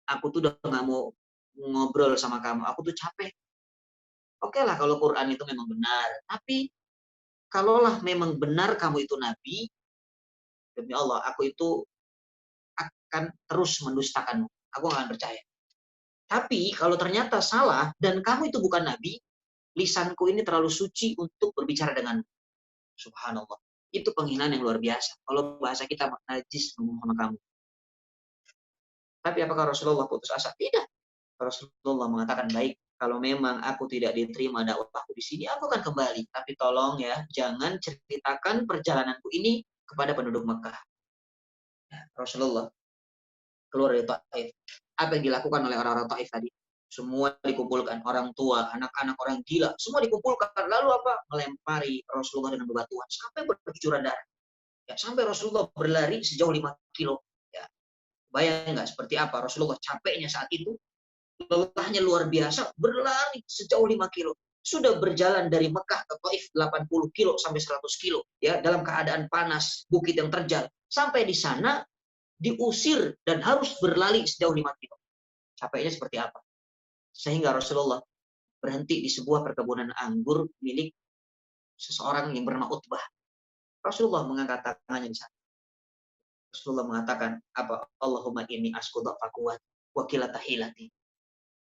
aku tuh udah nggak mau ngobrol sama kamu. Aku tuh capek. Oke lah kalau Quran itu memang benar. Tapi kalaulah memang benar kamu itu nabi, demi Allah, aku itu akan terus mendustakanmu. Aku nggak akan percaya. Tapi kalau ternyata salah dan kamu itu bukan nabi, lisanku ini terlalu suci untuk berbicara denganmu." Subhanallah. Itu penghinaan yang luar biasa. Kalau bahasa kita najis ngomong sama kamu. Tapi apakah Rasulullah putus asa? Tidak. Rasulullah mengatakan, "Baik, kalau memang aku tidak diterima dakwahku di sini, aku akan kembali. Tapi tolong ya, jangan ceritakan perjalananku ini kepada penduduk Mekah." Ya, Rasulullah keluar dari Taif. Apa yang dilakukan oleh orang-orang Taif tadi? Semua dikumpulkan, orang tua, anak-anak, orang gila, semua dikumpulkan. Lalu apa? Melempari Rasulullah dengan bebatuan sampai bercucuran darah. Ya, sampai Rasulullah berlari sejauh 5 kilo. Ya, bayang nggak seperti apa Rasulullah capeknya saat itu? Lelahnya luar biasa, berlari sejauh 5 kilo. Sudah berjalan dari Mekah ke Taif 80 kilo sampai 100 kilo. Ya, dalam keadaan panas, bukit yang terjal. Sampai di sana diusir dan harus berlari sejauh 5 kilo. Capeknya seperti apa? Sehingga Rasulullah berhenti di sebuah perkebunan anggur milik seseorang yang bernama Utbah. Rasulullah mengangkat tangannya di sana. Rasulullah mengatakan, apa? "Allahumma inni askudu fakuat wa kilata hilati.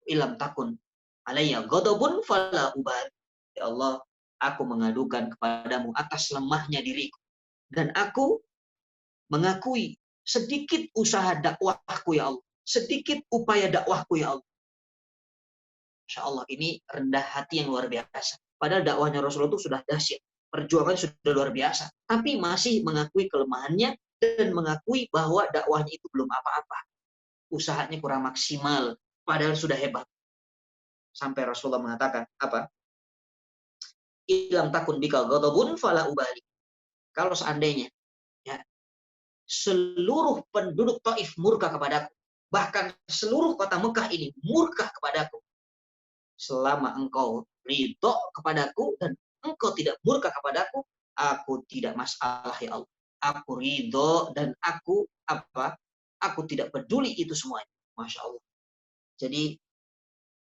Ilam takun alayya ghadabun fala ubal." Ya Allah, aku mengadukan kepadamu atas lemahnya diriku. Dan aku mengakui sedikit usaha dakwahku ya Allah. Sedikit upaya dakwahku ya Allah. Masya Allah, ini rendah hati yang luar biasa. Padahal dakwahnya Rasulullah itu sudah dahsyat. Perjuangan sudah luar biasa. Tapi masih mengakui kelemahannya dan mengakui bahwa dakwahnya itu belum apa-apa. Usahanya kurang maksimal. Padahal sudah hebat. Sampai Rasulullah mengatakan, apa? "Ilam takun bika ghadabun fala ubali." Kalau seandainya ya, seluruh penduduk Taif murka kepadaku, bahkan seluruh kota Mekah ini murka kepadaku, selama engkau ridho kepadaku dan engkau tidak murka kepadaku, aku tidak masalah ya Allah. Aku ridho dan aku apa? Aku tidak peduli itu semuanya. Masya Allah. Jadi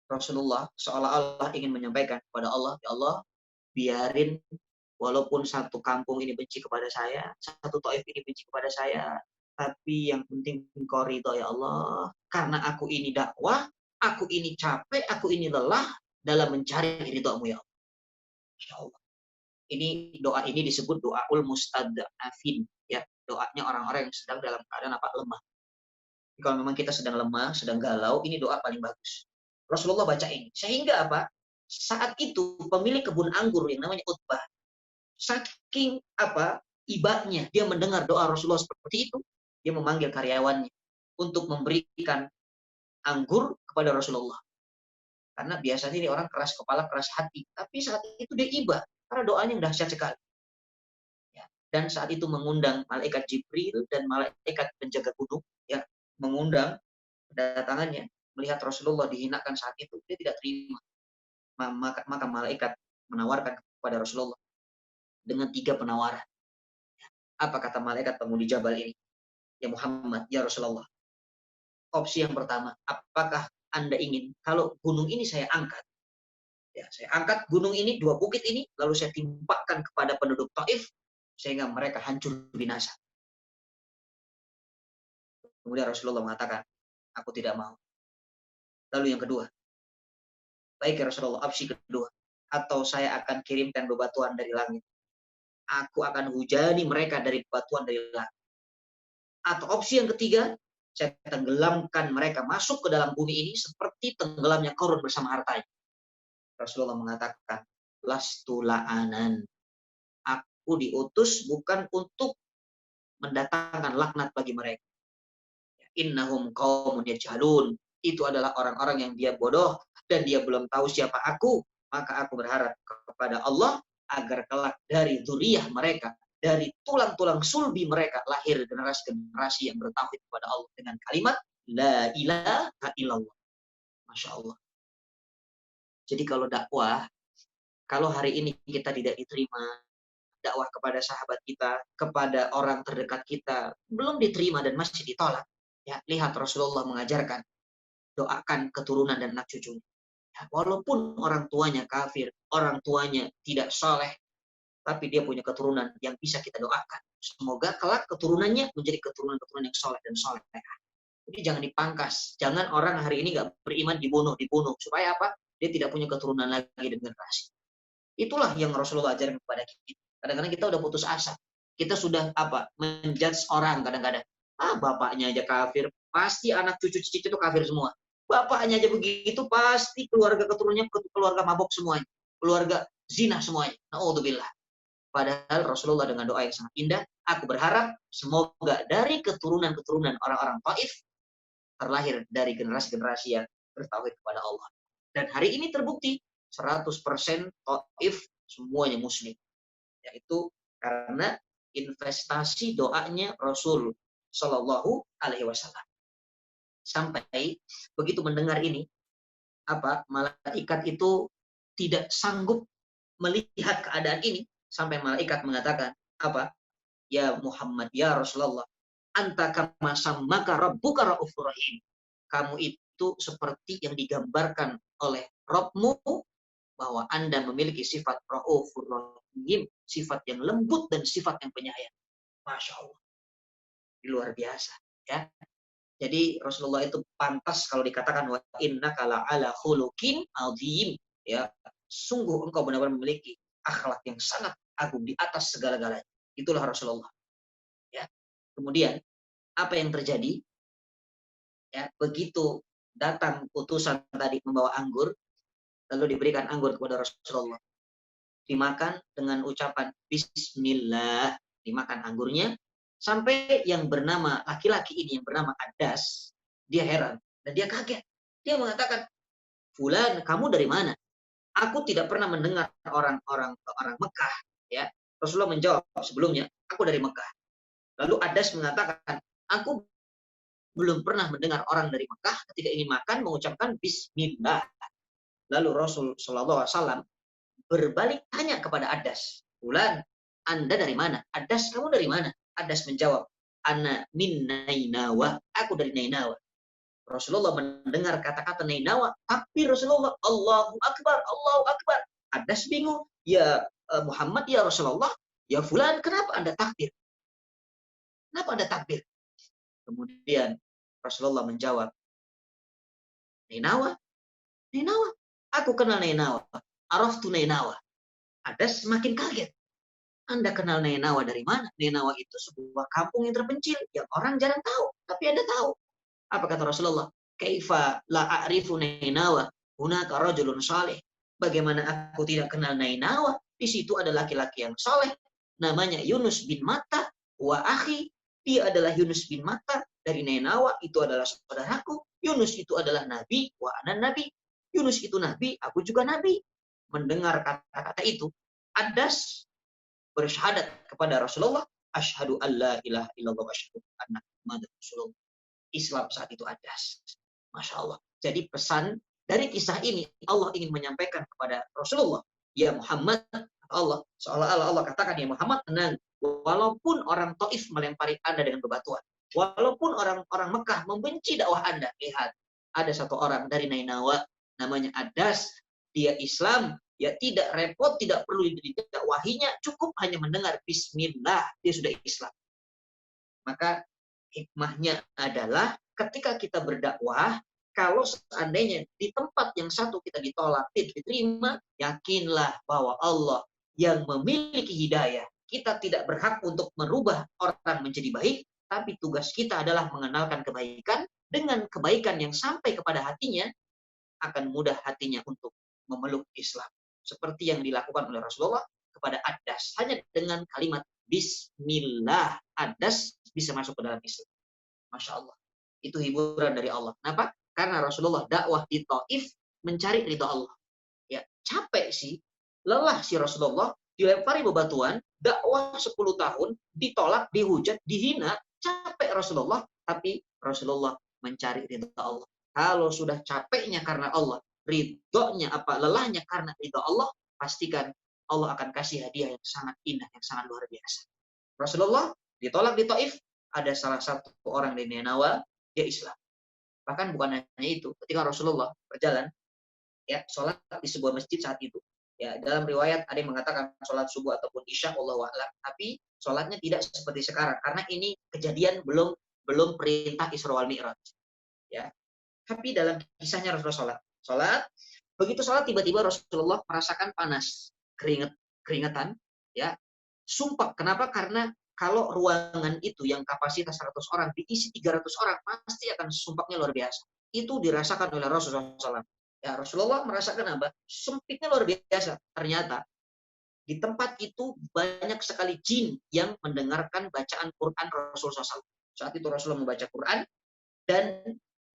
Rasulullah seolah-olah ingin menyampaikan kepada Allah, ya Allah, biarin walaupun satu kampung ini benci kepada saya, satu Taif ini benci kepada saya, tapi yang penting Engkau ridho ya Allah. Karena aku ini dakwah, aku ini capek, aku ini lelah dalam mencari ridho-Mu ya Allah. Masya Allah. Ini doa ini disebut doaul mustadafin, ya, doanya orang-orang yang sedang dalam keadaan apa, lemah. Kalau memang kita sedang lemah, sedang galau, ini doa paling bagus. Rasulullah baca ini. Sehingga apa? Saat itu pemilik kebun anggur yang namanya Utbah, saking apa ibanya dia mendengar doa Rasulullah seperti itu, dia memanggil karyawannya untuk memberikan anggur kepada Rasulullah. Karena biasanya ini orang keras kepala, keras hati. Tapi saat itu dia iba, karena doanya yang dahsyat sekali. Ya. Dan saat itu mengundang malaikat Jibril dan malaikat penjaga gunung, ya, mengundang kedatangannya, melihat Rasulullah dihinakan saat itu, dia tidak terima. Maka malaikat menawarkan kepada Rasulullah dengan 3 penawaran. Apa kata malaikat penghuni Jabal ini? Ya Muhammad, ya Rasulullah. Opsi yang pertama, apakah Anda ingin kalau gunung ini saya angkat? Ya, saya angkat gunung ini, 2 bukit ini, lalu saya timpakan kepada penduduk Taif, sehingga mereka hancur binasa. Kemudian Rasulullah mengatakan, aku tidak mau. Lalu yang kedua, baik ya Rasulullah, opsi kedua, atau saya akan kirimkan bebatuan dari langit. Aku akan hujani mereka dari bebatuan dari langit. Atau opsi yang ketiga, saya tenggelamkan mereka masuk ke dalam bumi ini seperti tenggelamnya Qarun bersama hartanya. Rasulullah mengatakan, lastu la'anan. Aku diutus bukan untuk mendatangkan laknat bagi mereka. Innahum qaumun yajhalun. Itu adalah orang-orang yang dia bodoh dan dia belum tahu siapa aku. Maka aku berharap kepada Allah agar kelak dari dzurriyyah mereka, dari tulang-tulang sulbi mereka lahir generasi-generasi yang bertauhid kepada Allah dengan kalimat la ilaha illallah. Masya Allah. Jadi kalau dakwah, kalau hari ini kita tidak diterima, dakwah kepada sahabat kita, kepada orang terdekat kita, belum diterima dan masih ditolak. Ya, lihat Rasulullah mengajarkan, doakan keturunan dan anak cucunya. Ya, walaupun orang tuanya kafir, orang tuanya tidak soleh, tapi dia punya keturunan yang bisa kita doakan. Semoga kelak keturunannya menjadi keturunan-keturunan yang soleh dan soleh. Jadi jangan dipangkas. Jangan orang hari ini nggak beriman dibunuh. Supaya apa? Dia tidak punya keturunan lagi dan generasi. Itulah yang Rasulullah ajarkan kepada kita. Kadang-kadang kita udah putus asa. Kita sudah apa? Menjudge orang kadang-kadang. Bapaknya aja kafir, pasti anak cucu cici itu kafir semua. Bapaknya aja begitu, pasti keluarga keturunannya keluarga mabok semuanya. Keluarga zina semuanya. Na'udzubillah. Padahal Rasulullah dengan doa yang sangat indah, aku berharap semoga dari keturunan-keturunan orang-orang Taif terlahir dari generasi-generasi yang bertauhid kepada Allah. Dan hari ini terbukti 100% Taif semuanya muslim. Yaitu karena investasi doanya Rasul Shallallahu Alaihi Wasallam. Sampai begitu mendengar ini, malaikat itu tidak sanggup melihat keadaan ini, sampai malaikat mengatakan, ya Muhammad, ya Rasulullah, anta kama sammaka rabbuka raufur rahim. Kamu itu seperti yang digambarkan oleh Rabbmu, bahwa Anda memiliki sifat raufur rahim, sifat yang lembut dan sifat yang penyayang. Masya Allah. Luar biasa. Ya. Jadi Rasulullah itu pantas kalau dikatakan wa innaka la'ala khuluqin azim. Ya. Sungguh engkau benar-benar memiliki akhlak yang sangat agung di atas segala-galanya. Itulah Rasulullah. Ya. Kemudian apa yang terjadi? Ya, begitu datang utusan tadi membawa anggur, lalu diberikan anggur kepada Rasulullah. Dimakan dengan ucapan Bismillah, dimakan anggurnya, sampai yang bernama laki-laki ini yang bernama Adas, dia heran dan dia kaget. Dia mengatakan, Fulan, kamu dari mana? Aku tidak pernah mendengar orang Mekah. Ya, Rasulullah menjawab sebelumnya, aku dari Mekah. Lalu Adas mengatakan, aku belum pernah mendengar orang dari Mekah ketika ingin makan mengucapkan Bismillah. Lalu Rasul Shallallahu Alaihi Wasallam berbalik tanya kepada Adas, Fulan, Anda dari mana? Adas, kamu dari mana? Adas menjawab, Ana min Nainawa, aku dari Nainawa. Rasulullah mendengar kata-kata Nainawa, tapi Rasulullah, Allahu Akbar, Allahu Akbar. Adas bingung, ya Muhammad, ya Rasulullah, ya Fulan, kenapa Anda takbir? Kenapa Anda takbir? Kemudian Rasulullah menjawab, Nainawa, Nainawa, aku kenal Nainawa. Araftu Nainawa. Adas semakin kaget. Anda kenal Nainawa dari mana? Nainawa itu sebuah kampung yang terpencil, yang orang jarang tahu, tapi Anda tahu. Apa kata Rasulullah? Kaifa la a'rifu Nainawa, hunaka rajulun saleh. Bagaimana aku tidak kenal Nainawa? Di situ ada laki-laki yang saleh, namanya Yunus bin Matta, wa akhi. Dia adalah Yunus bin Matta dari Nainawa, itu adalah saudaraku. Yunus itu adalah nabi, wa anan nabi. Yunus itu nabi, aku juga nabi. Mendengar kata-kata itu, Adas bersyahadat kepada Rasulullah, asyhadu alla ilaha illallah wa asyhadu anna Muhammadar Rasulullah. Islam saat itu Adas. Masya Allah. Jadi pesan dari kisah ini Allah ingin menyampaikan kepada Rasulullah, ya Muhammad, Allah seolah-olah Allah katakan, ya Muhammad, tenang, walaupun orang Taif melempari Anda dengan bebatuan, walaupun orang-orang Mekah membenci dakwah Anda, lihat ada satu orang dari Nainawa namanya Adas, dia Islam, ya tidak repot, tidak perlu didakwahinya, cukup hanya mendengar Bismillah, dia sudah Islam. Maka hikmahnya adalah ketika kita berdakwah, kalau seandainya di tempat yang satu kita ditolak, tidak diterima, yakinlah bahwa Allah yang memiliki hidayah. Kita tidak berhak untuk merubah orang menjadi baik, tapi tugas kita adalah mengenalkan kebaikan. Dengan kebaikan yang sampai kepada hatinya, akan mudah hatinya untuk memeluk Islam. Seperti yang dilakukan oleh Rasulullah kepada Adas. Hanya dengan kalimat Bismillah, Adas bisa masuk ke dalam Islam. Masya Allah. Itu hiburan dari Allah. Kenapa? Karena Rasulullah dakwah di Taif mencari ridha Allah. Ya, capek sih. Lelah si Rasulullah, dilempari bebatuan, dakwah 10 tahun, ditolak, dihujat, dihina, capek Rasulullah, tapi Rasulullah mencari ridha Allah. Kalau sudah capeknya karena Allah, ridhonya apa, lelahnya karena ridha Allah, pastikan Allah akan kasih hadiah yang sangat indah, yang sangat luar biasa. Rasulullah ditolak di Taif, ada salah satu orang di Nainawa, dia Islam. Bahkan bukan hanya itu, ketika Rasulullah berjalan, ya sholat di sebuah masjid saat itu, ya dalam riwayat ada yang mengatakan sholat subuh ataupun isya, Allahu a'lam, tapi sholatnya tidak seperti sekarang, karena ini kejadian belum perintah Isra wal Mi'raj. Ya, tapi dalam kisahnya Rasulullah sholat, begitu sholat tiba-tiba Rasulullah merasakan panas, keringetan, ya, sumpah. Kenapa? Karena kalau ruangan itu yang kapasitas 100 orang diisi 300 orang, pasti akan sumpahnya luar biasa. Itu dirasakan oleh Rasulullah SAW. Ya, Rasulullah merasakan apa? Sempitnya luar biasa. Ternyata di tempat itu banyak sekali jin yang mendengarkan bacaan Quran Rasulullah SAW. Saat itu Rasulullah membaca Quran dan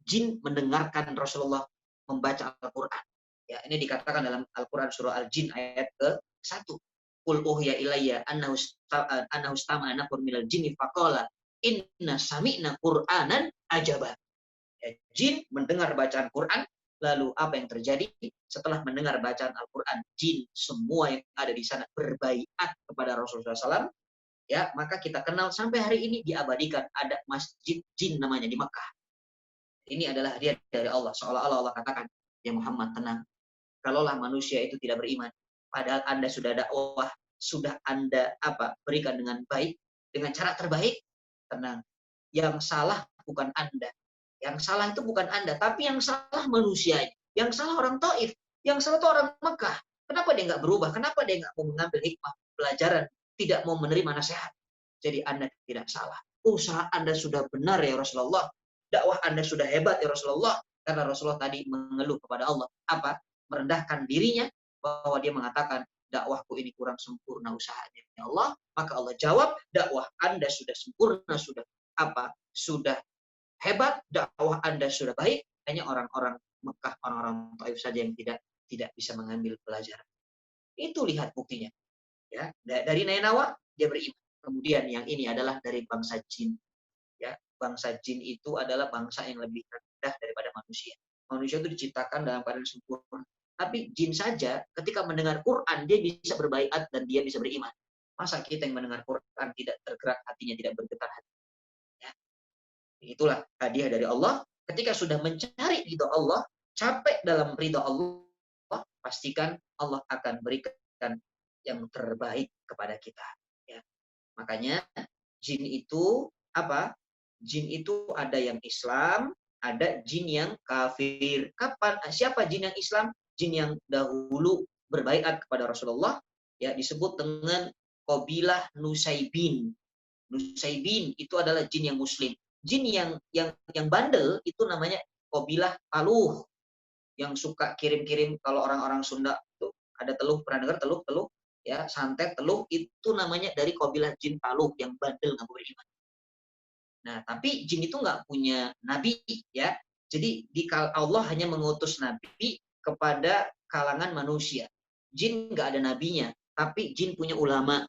jin mendengarkan Rasulullah membaca Al-Quran. Ya, ini dikatakan dalam Al-Quran surah Al-Jin ayat ke-1. Qul uhiya ilayya annahu istama'a nafarun minal jinni faqala inna sami'na Qur'anan ajaba. Ya, jin mendengar bacaan Quran, lalu apa yang terjadi? Setelah mendengar bacaan Al-Quran, jin semua yang ada di sana berbaiat kepada Rasulullah SAW. Ya, maka kita kenal sampai hari ini diabadikan ada masjid jin namanya di Mekah. Ini adalah hadiah dari Allah. Seolah-olah Allah katakan, ya Muhammad, tenang. Kalaulah manusia itu tidak beriman, padahal Anda sudah dakwah, sudah Anda berikan dengan baik, dengan cara terbaik, tenang. Yang salah bukan Anda. Yang salah itu bukan Anda, tapi yang salah manusianya. Yang salah orang Taif, yang salah itu orang Mekah. Kenapa dia nggak berubah? Kenapa dia nggak mau mengambil hikmah, pelajaran, tidak mau menerima nasihat? Jadi Anda tidak salah. Usaha Anda sudah benar ya Rasulullah. Dakwah Anda sudah hebat ya Rasulullah. Karena Rasulullah tadi mengeluh kepada Allah. Merendahkan dirinya, bahwa dia mengatakan, dakwahku ini kurang sempurna usahanya ya Allah. Maka Allah jawab, dakwah Anda sudah sempurna, sudah hebat, dakwah Anda sudah baik. Hanya orang-orang Mekah, orang-orang Taif saja yang tidak bisa mengambil pelajaran. Itu lihat buktinya. Ya, dari Nainawa dia beriman. Kemudian yang ini adalah dari bangsa jin. Ya, bangsa jin itu adalah bangsa yang lebih rendah daripada manusia. Manusia itu diciptakan dalam keadaan sempurna. Tapi jin saja ketika mendengar Quran dia bisa berbaiat dan dia bisa beriman. Masa kita yang mendengar Quran tidak tergerak hatinya, tidak bergetar hati? Ya. Itulah hadiah dari Allah. Ketika sudah mencari ridho Allah, capek dalam ridho Allah, pastikan Allah akan berikan yang terbaik kepada kita. Ya. Makanya jin itu Jin itu ada yang Islam, ada jin yang kafir. Kapan? Siapa jin yang Islam? Jin yang dahulu berbaiat kepada Rasulullah, ya disebut dengan Qabilah Nusaybin. Nusaybin itu adalah jin yang Muslim. Jin yang bandel itu namanya Qabilah Taluh, yang suka kirim-kirim. Kalau orang-orang Sunda tuh ada teluh, pernah dengar teluh, ya santet teluh, itu namanya dari Qabilah jin Taluh yang bandel, nggak boleh beriman. Nah, tapi jin itu nggak punya nabi, ya. Jadi Allah hanya mengutus nabi kepada kalangan manusia. Jin nggak ada nabinya, tapi jin punya ulama.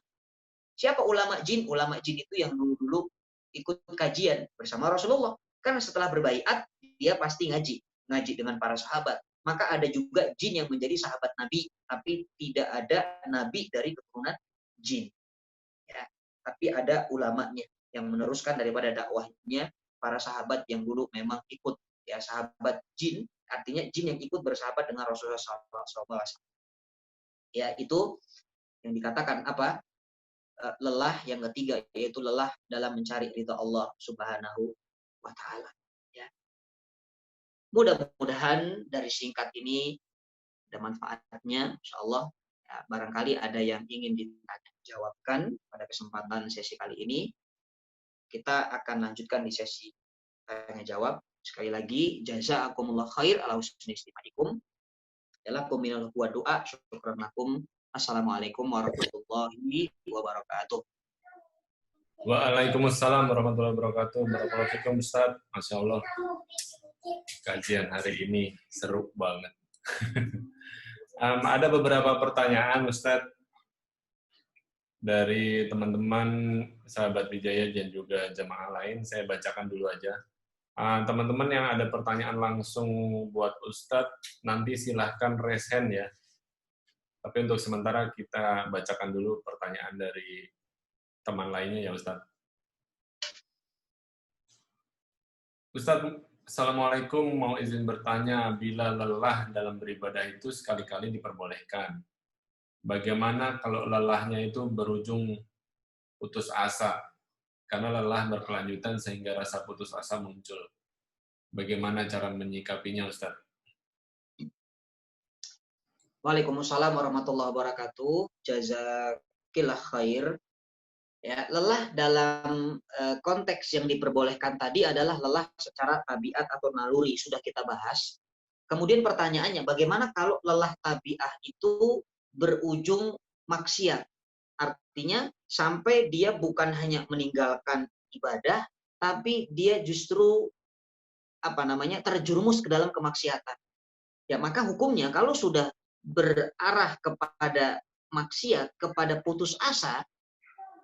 Siapa ulama jin? Ulama jin itu yang dulu-dulu ikut kajian bersama Rasulullah. Karena setelah berbaiat, dia pasti ngaji dengan para sahabat. Maka ada juga jin yang menjadi sahabat Nabi, tapi tidak ada nabi dari keturunan jin. Ya. Tapi ada ulamanya yang meneruskan daripada dakwahnya para sahabat yang dulu memang ikut, ya, sahabat jin, artinya jin yang ikut bersahabat dengan Rasulullah SAW. Ya, itu yang dikatakan apa? Lelah yang ketiga, yaitu lelah dalam mencari ridha Allah Subhanahu wa taala, ya. Mudah-mudahan dari singkat ini ada manfaatnya, insyaallah. Ya, barangkali ada yang ingin ditanya jawabkan pada kesempatan sesi kali ini. Kita akan lanjutkan di sesi tanya jawab. Sekali lagi, jazakumullah khair ala husni istimaikum. Jalakum minal wa doa, syukran lakum. Assalamualaikum warahmatullahi wabarakatuh. Waalaikumsalam warahmatullahi wabarakatuh. Barakallahu fikum Ustaz. Masya Allah. Kajian hari ini seru banget. Ada beberapa pertanyaan Ustaz dari teman-teman sahabat Wijaya dan juga jemaah lain. Saya bacakan dulu aja. Teman-teman yang ada pertanyaan langsung buat Ustadz, nanti silahkan raise hand ya. Tapi untuk sementara kita bacakan dulu pertanyaan dari teman lainnya ya Ustadz. Ustadz, Assalamualaikum, mau izin bertanya, bila lelah dalam beribadah itu sekali-kali diperbolehkan. Bagaimana kalau lelahnya itu berujung putus asa? Karena lelah berkelanjutan sehingga rasa putus asa muncul. Bagaimana cara menyikapinya, Ustaz? Waalaikumsalam warahmatullahi wabarakatuh. Jazakillah khair. Ya, lelah dalam konteks yang diperbolehkan tadi adalah lelah secara tabiat atau naluri, sudah kita bahas. Kemudian pertanyaannya, bagaimana kalau lelah tabiat itu berujung maksiat? Artinya sampai dia bukan hanya meninggalkan ibadah, tapi dia justru terjerumus ke dalam kemaksiatan. Ya, maka hukumnya kalau sudah berarah kepada maksiat, kepada putus asa,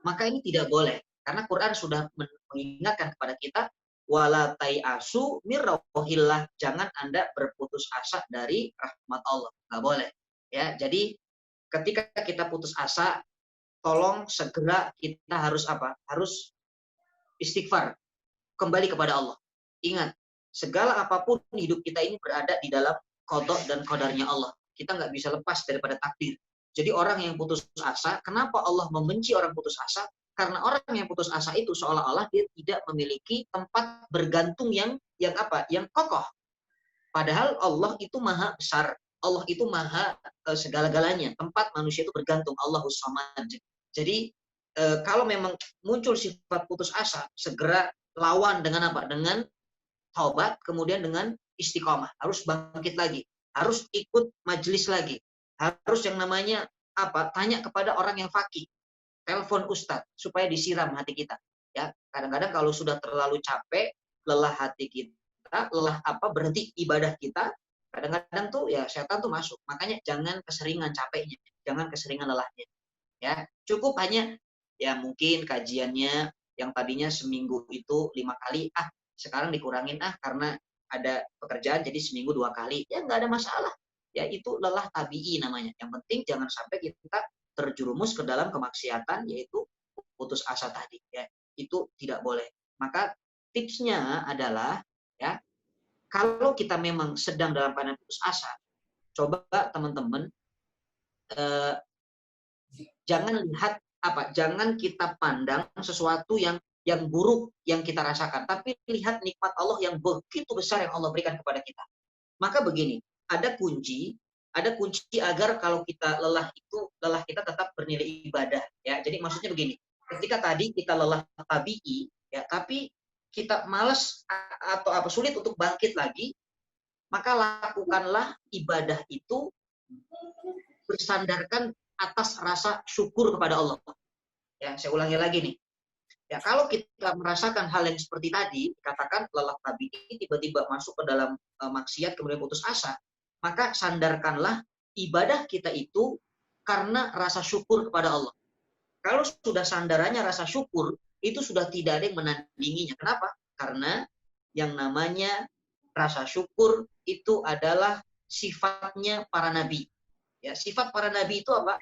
maka ini tidak boleh. Karena Quran sudah mengingatkan kepada kita, wala tai'asu mir rauhillah, jangan Anda berputus asa dari rahmat Allah. Nggak boleh. Ya, jadi ketika kita putus asa, tolong segera kita harus apa? Harus istighfar, kembali kepada Allah. Ingat, segala apapun hidup kita ini berada di dalam qada dan qadarnya Allah. Kita nggak bisa lepas daripada takdir. Jadi orang yang putus asa, kenapa Allah membenci orang putus asa? Karena orang yang putus asa itu seolah-olah dia tidak memiliki tempat bergantung yang kokoh. Padahal Allah itu maha besar, Allah itu maha segala-galanya. Tempat manusia itu bergantung, Allahus Samad. Jadi kalau memang muncul sifat putus asa, segera lawan dengan apa? Dengan taubat, kemudian dengan istiqomah. Harus bangkit lagi, harus ikut majelis lagi, harus yang namanya tanya kepada orang yang faqih, telepon ustadz supaya disiram hati kita. Ya, kadang-kadang kalau sudah terlalu capek, lelah hati kita, lelah berhenti ibadah kita, kadang-kadang tuh ya setan tuh masuk. Makanya jangan keseringan capeknya, jangan keseringan lelahnya. Ya, cukup hanya ya mungkin kajiannya yang tadinya seminggu itu 5 kali, sekarang dikurangin karena ada pekerjaan jadi seminggu 2 kali. Ya nggak ada masalah. Ya itu lelah tabi'i namanya. Yang penting jangan sampai kita terjerumus ke dalam kemaksiatan, yaitu putus asa tadi. Ya, itu tidak boleh. Maka tipsnya adalah ya, kalau kita memang sedang dalam keadaan putus asa, coba teman-teman jangan lihat jangan kita pandang sesuatu yang yang buruk yang kita rasakan, tapi lihat nikmat Allah yang begitu besar yang Allah berikan kepada kita. Maka begini, ada kunci agar kalau kita lelah kita tetap bernilai ibadah, ya. Jadi maksudnya begini, ketika tadi kita lelah tabi'i, ya, tapi kita malas atau sulit untuk bangkit lagi, maka lakukanlah ibadah itu bersandarkan atas rasa syukur kepada Allah. Ya, saya ulangi lagi nih. Ya, kalau kita merasakan hal yang seperti tadi, katakan lelah tabi'i tiba-tiba masuk ke dalam maksiat kemudian putus asa, maka sandarkanlah ibadah kita itu karena rasa syukur kepada Allah. Kalau sudah sandarannya rasa syukur, itu sudah tidak ada yang menandinginya. Kenapa? Karena yang namanya rasa syukur itu adalah sifatnya para nabi. Ya, sifat para nabi itu apa?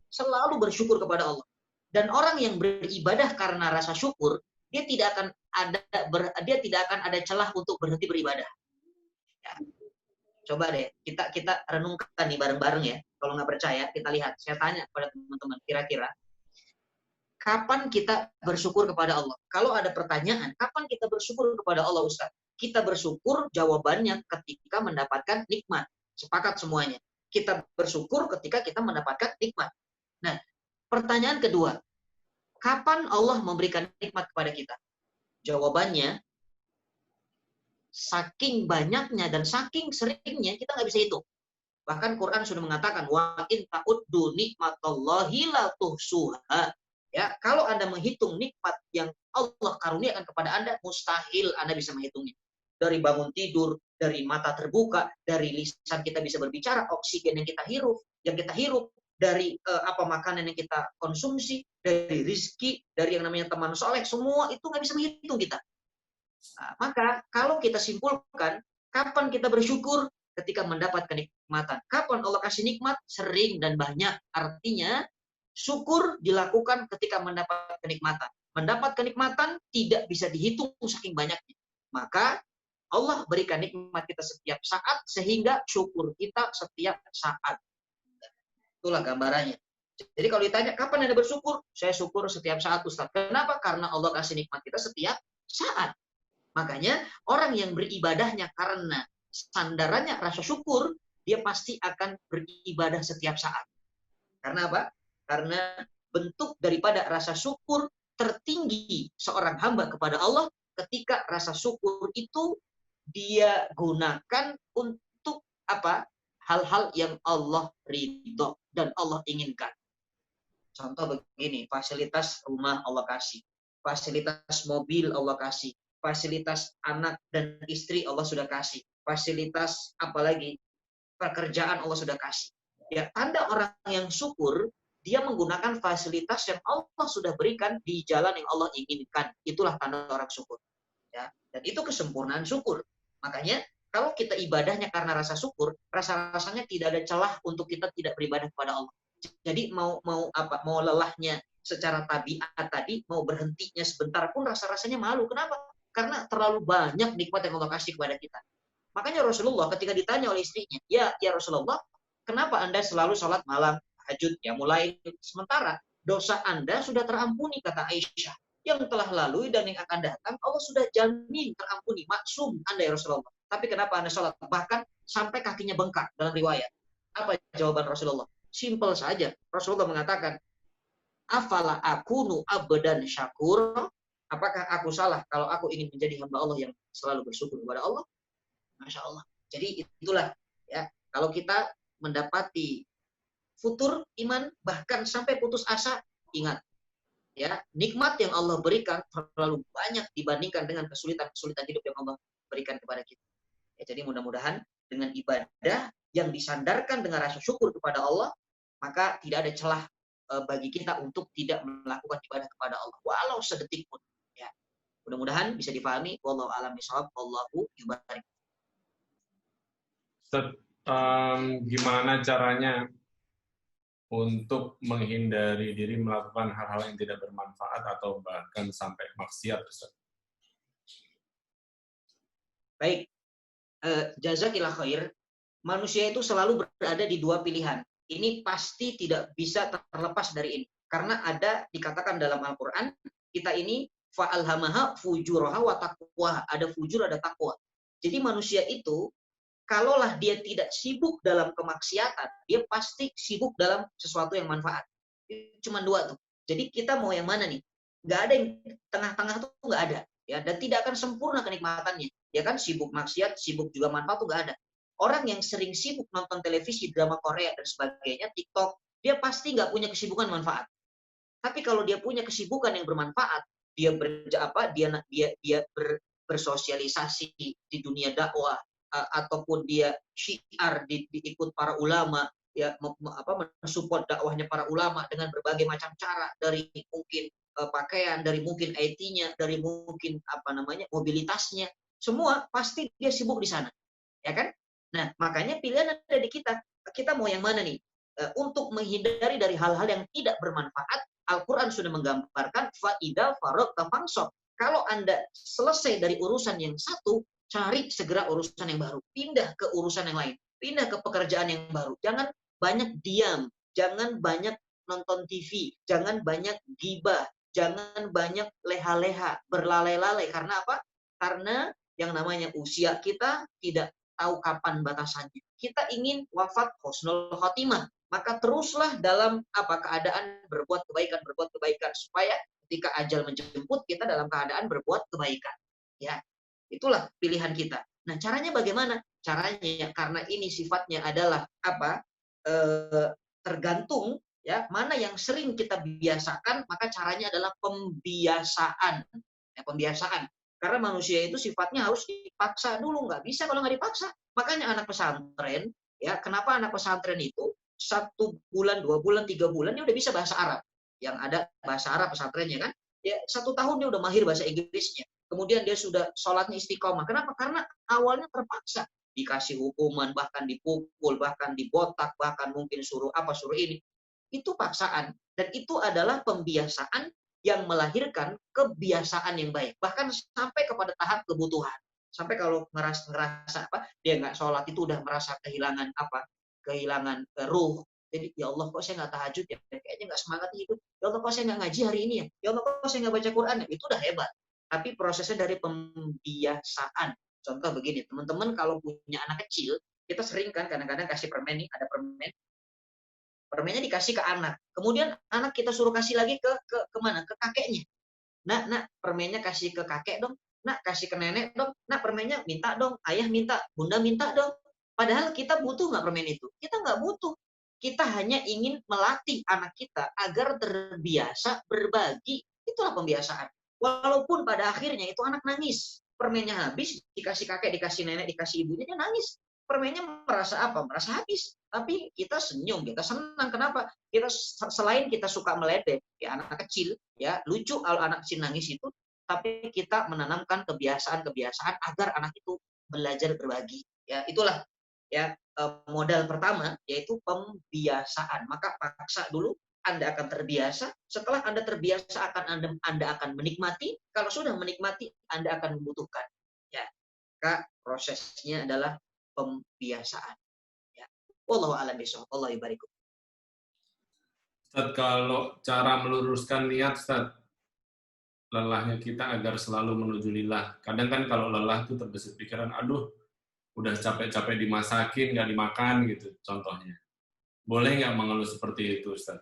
Selalu bersyukur kepada Allah. Dan orang yang beribadah karena rasa syukur, dia tidak akan ada celah untuk berhenti beribadah. Ya. Coba deh kita renungkan nih bareng-bareng ya. Kalau nggak percaya, kita lihat. Saya tanya kepada teman-teman, kira-kira kapan kita bersyukur kepada Allah? Kalau ada pertanyaan, kapan kita bersyukur kepada Allah, Ustaz? Kita bersyukur jawabannya ketika mendapatkan nikmat. Sepakat semuanya. Kita bersyukur ketika kita mendapatkan nikmat. Nah, pertanyaan kedua, kapan Allah memberikan nikmat kepada kita? Jawabannya, saking banyaknya dan saking seringnya kita nggak bisa hitung. Bahkan Quran sudah mengatakan, wa in ta'uddu nikmatallahi la tuhsuha. Ya, kalau Anda menghitung nikmat yang Allah karuniakan kepada Anda, mustahil Anda bisa menghitungnya. Dari bangun tidur, dari mata terbuka, dari lisan kita bisa berbicara, oksigen yang kita hirup, dari makanan yang kita konsumsi, dari rizki, dari yang namanya teman soleh, semua itu nggak bisa menghitung kita. Nah, maka kalau kita simpulkan, kapan kita bersyukur? Ketika mendapat kenikmatan. Kapan Allah kasih nikmat? Sering dan banyak. Artinya, syukur dilakukan ketika mendapat kenikmatan. Mendapat kenikmatan tidak bisa dihitung saking banyaknya. Maka Allah berikan nikmat kita setiap saat, sehingga syukur kita setiap saat. Itulah gambarannya. Jadi kalau ditanya, kapan Anda bersyukur? Saya syukur setiap saat, Ustaz. Kenapa? Karena Allah kasih nikmat kita setiap saat. Makanya orang yang beribadahnya karena sandarannya rasa syukur, dia pasti akan beribadah setiap saat. Karena apa? Karena bentuk daripada rasa syukur tertinggi seorang hamba kepada Allah ketika rasa syukur itu dia gunakan untuk apa? Hal-hal yang Allah ridho dan Allah inginkan. Contoh begini, fasilitas rumah Allah kasih, fasilitas mobil Allah kasih, fasilitas anak dan istri Allah sudah kasih, fasilitas apalagi pekerjaan Allah sudah kasih. Ya, tanda orang yang syukur, dia menggunakan fasilitas yang Allah sudah berikan di jalan yang Allah inginkan. Itulah tanda orang syukur. Ya, dan itu kesempurnaan syukur. Makanya kalau kita ibadahnya karena rasa syukur, rasa-rasanya tidak ada celah untuk kita tidak beribadah kepada Allah. Jadi mau lelahnya secara tabiat tadi, mau berhentinya sebentar pun rasa-rasanya malu. Kenapa? Karena terlalu banyak nikmat yang Allah kasih kepada kita. Makanya Rasulullah ketika ditanya oleh istrinya, ya Rasulullah, kenapa Anda selalu sholat malam, tahajud? Ya mulai sementara dosa Anda sudah terampuni, kata Aisyah. Yang telah lalu dan yang akan datang, Allah sudah jamin terampuni, maksum Anda ya Rasulullah. Tapi kenapa Anda sholat? Bahkan sampai kakinya bengkak dalam riwayat. Apa jawaban Rasulullah? Simpel saja. Rasulullah mengatakan, afala akunu abdan syakur? Apakah aku salah kalau aku ingin menjadi hamba Allah yang selalu bersyukur kepada Allah? Masya Allah. Jadi itulah ya. Kalau kita mendapati futur iman, bahkan sampai putus asa, ingat ya, nikmat yang Allah berikan terlalu banyak dibandingkan dengan kesulitan-kesulitan hidup yang Allah berikan kepada kita. Ya, jadi mudah-mudahan dengan ibadah yang disandarkan dengan rasa syukur kepada Allah, maka tidak ada celah bagi kita untuk tidak melakukan ibadah kepada Allah walau sedetik pun. Ya. Mudah-mudahan bisa dipahami. Wallahu a'lam bishawab. Wallahu yubarik. Gimana caranya untuk menghindari diri melakukan hal-hal yang tidak bermanfaat atau bahkan sampai maksiat, Ustaz? Baik, jazakillah khair. Manusia itu selalu berada di dua pilihan. Ini pasti tidak bisa terlepas dari ini. Karena ada dikatakan dalam Al-Quran, kita ini fa'alhamaha fujuraha wa taqwaha. Ada fujur, ada takwa. Jadi manusia itu, kalaulah dia tidak sibuk dalam kemaksiatan, dia pasti sibuk dalam sesuatu yang manfaat. Cuma dua tuh. Jadi kita mau yang mana nih? Nggak ada yang tengah-tengah tuh, nggak ada. Ya, dan tidak akan sempurna kenikmatannya. Ya kan, sibuk maksiat, sibuk juga manfaat tuh nggak ada. Orang yang sering sibuk nonton televisi, drama Korea dan sebagainya, TikTok, dia pasti nggak punya kesibukan manfaat. Tapi kalau dia punya kesibukan yang bermanfaat, dia bersosialisasi di dunia dakwah, ataupun dia syiar diikut para ulama, ya mensupport dakwahnya para ulama dengan berbagai macam cara, dari mungkin pakaian, dari mungkin IT-nya, dari mungkin mobilitasnya, semua pasti dia sibuk di sana, ya kan? Nah, makanya pilihan ada di kita. Kita mau yang mana nih? Untuk menghindari dari hal-hal yang tidak bermanfaat, Al-Quran sudah menggambarkan fa'idha faragta fansab. Kalau Anda selesai dari urusan yang satu, cari segera urusan yang baru. Pindah ke urusan yang lain. Pindah ke pekerjaan yang baru. Jangan banyak diam. Jangan banyak nonton TV. Jangan banyak gibah. Jangan banyak leha-leha. Berlalai-lalai. Karena apa? Karena yang namanya usia kita tidak tahu kapan batasannya. Kita ingin wafat husnul khotimah. Maka teruslah dalam keadaan berbuat kebaikan supaya ketika ajal menjemput kita dalam keadaan berbuat kebaikan. Ya, itulah pilihan kita. Nah, caranya bagaimana? Caranya karena ini sifatnya adalah tergantung ya, mana yang sering kita biasakan, maka caranya adalah pembiasaan. Ya, pembiasaan. Karena manusia itu sifatnya harus dipaksa dulu, nggak bisa kalau nggak dipaksa. Makanya anak pesantren, ya, kenapa anak pesantren itu 1 bulan, 2 bulan, 3 bulan dia udah bisa bahasa Arab. Yang ada bahasa Arab pesantrennya kan. Ya, 1 tahun dia udah mahir bahasa Inggrisnya. Kemudian dia sudah sholatnya istiqomah. Kenapa? Karena awalnya terpaksa. Dikasih hukuman, bahkan dipukul, bahkan dibotak, bahkan mungkin suruh ini. Itu paksaan. Dan itu adalah pembiasaan yang melahirkan kebiasaan yang baik. Bahkan sampai kepada tahap kebutuhan. Sampai kalau ngerasa dia nggak sholat itu udah merasa kehilangan kehilangan ruh. Jadi, ya Allah, kok saya nggak tahajud ya? Kayaknya nggak semangat hidup. Ya Allah, kok saya nggak ngaji hari ini ya? Ya Allah, kok saya nggak baca Quran ya? Itu udah hebat. Tapi prosesnya dari pembiasaan. Contoh begini, teman-teman kalau punya anak kecil, kita sering kan kadang-kadang kasih permen nih, ada permen. Permennya dikasih ke anak. Kemudian anak kita suruh kasih lagi ke mana? Ke kakeknya. Nak, permennya kasih ke kakek dong. Nak, kasih ke nenek dong. Nak, permennya minta dong. Ayah minta, bunda minta dong. Padahal kita butuh nggak permen itu? Kita nggak butuh. Kita hanya ingin melatih anak kita agar terbiasa berbagi. Itulah pembiasaan. Walaupun pada akhirnya itu anak nangis. Permennya habis, dikasih kakek, dikasih nenek, dikasih ibunya, dia nangis. Permennya merasa apa? Merasa habis. Tapi kita senyum, kita senang. Kenapa? Kita selain kita suka meledek, ya anak kecil, ya lucu kalau anak kecil nangis itu, tapi kita menanamkan kebiasaan-kebiasaan agar anak itu belajar berbagi. Ya, itulah ya modal pertama, yaitu pembiasaan. Maka paksa dulu, Anda akan terbiasa. Setelah Anda terbiasa, Anda akan menikmati. Kalau sudah menikmati, Anda akan membutuhkan. Ya, maka prosesnya adalah pembiasaan. Ya. Wallahu a'lam bishawab. Allah yubarikum. Ustaz, kalau cara meluruskan niat, Ustaz, lelahnya kita agar selalu menuju lillah. Kadang kan kalau lelah itu terbesit pikiran, aduh, udah capek-capek dimasakin, nggak dimakan gitu, contohnya. Boleh nggak mengeluh seperti itu, Ustaz?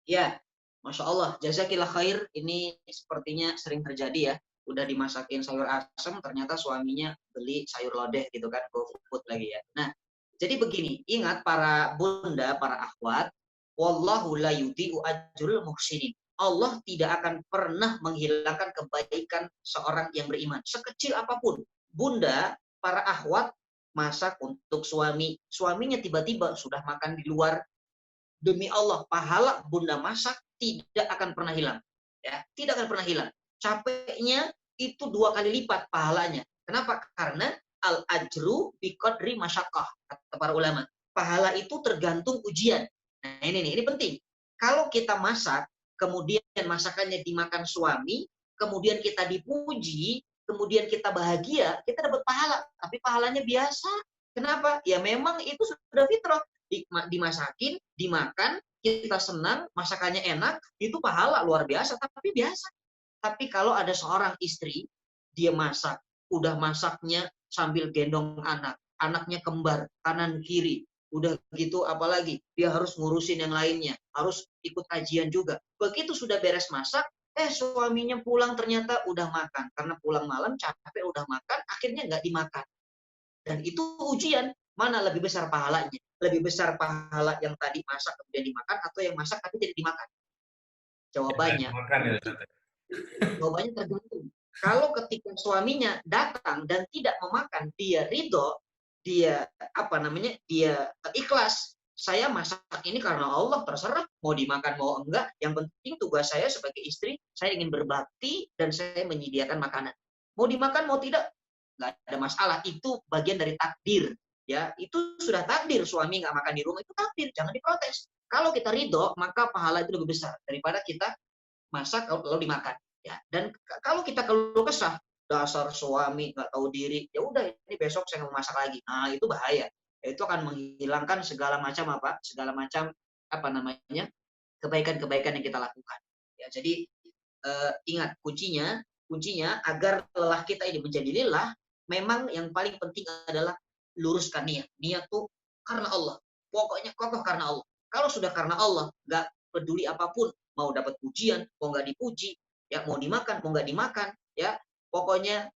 Ya, Masya Allah, jazakillah khair. Ini sepertinya sering terjadi ya. Udah dimasakin sayur asam, ternyata suaminya beli sayur lodeh gitu kan, GoFood lagi ya. Nah, jadi begini, ingat para bunda, para akhwat, wallahu la yudhi'u ajrul muhsinin. Allah tidak akan pernah menghilangkan kebaikan seorang yang beriman, sekecil apapun. Bunda, para akhwat masak untuk suaminya tiba-tiba sudah makan di luar, demi Allah, pahala bunda masak tidak akan pernah hilang. Ya, tidak akan pernah hilang. Capeknya itu 2 kali lipat pahalanya. Kenapa? Karena al-ajru biqadri masyaqqah, kata para ulama. Pahala itu tergantung ujian. Nah, ini penting. Kalau kita masak, kemudian masakannya dimakan suami, kemudian kita dipuji, kemudian kita bahagia, kita dapat pahala. Tapi pahalanya biasa. Kenapa? Ya memang itu sudah fitrah. Dimasakin, dimakan, kita senang, masakannya enak, itu pahala luar biasa, tapi biasa. Tapi kalau ada seorang istri, dia masak, udah masaknya sambil gendong anak, anaknya kembar, kanan kiri, udah gitu apalagi, dia harus ngurusin yang lainnya, harus ikut kajian juga. Begitu sudah beres masak, suaminya pulang ternyata udah makan. Karena pulang malam, capek udah makan, akhirnya nggak dimakan. Dan itu ujian, mana lebih besar pahalanya? Lebih besar pahala yang tadi masak kemudian dimakan, atau yang masak tapi tidak dimakan? Jawabannya, Makan ya, Ustaz. jawabannya tergantung. Kalau ketika suaminya datang dan tidak memakan, dia ridho, dia dia ikhlas. Saya masak ini karena Allah, terserah mau dimakan mau enggak. Yang penting tugas saya sebagai istri, saya ingin berbakti dan saya menyediakan makanan. Mau dimakan mau tidak, nggak ada masalah. Itu bagian dari takdir. Ya, itu sudah takdir. Suami nggak makan di rumah itu takdir, jangan diprotes. Kalau kita ridho, maka pahala itu lebih besar daripada kita masak lalu dimakan. Ya, dan kalau kita keluh kesah, dasar suami nggak tahu diri, ya udah ini besok saya mau masak lagi. Nah, itu bahaya. Itu akan menghilangkan segala macam kebaikan-kebaikan yang kita lakukan. Ya, jadi ingat kuncinya agar lelah kita ini menjadi lelah, memang yang paling penting adalah luruskan niat. Niat tuh karena Allah. Pokoknya kokoh karena Allah. Kalau sudah karena Allah, nggak peduli apapun, mau dapat pujian, mau nggak dipuji, ya mau dimakan, mau nggak dimakan, ya pokoknya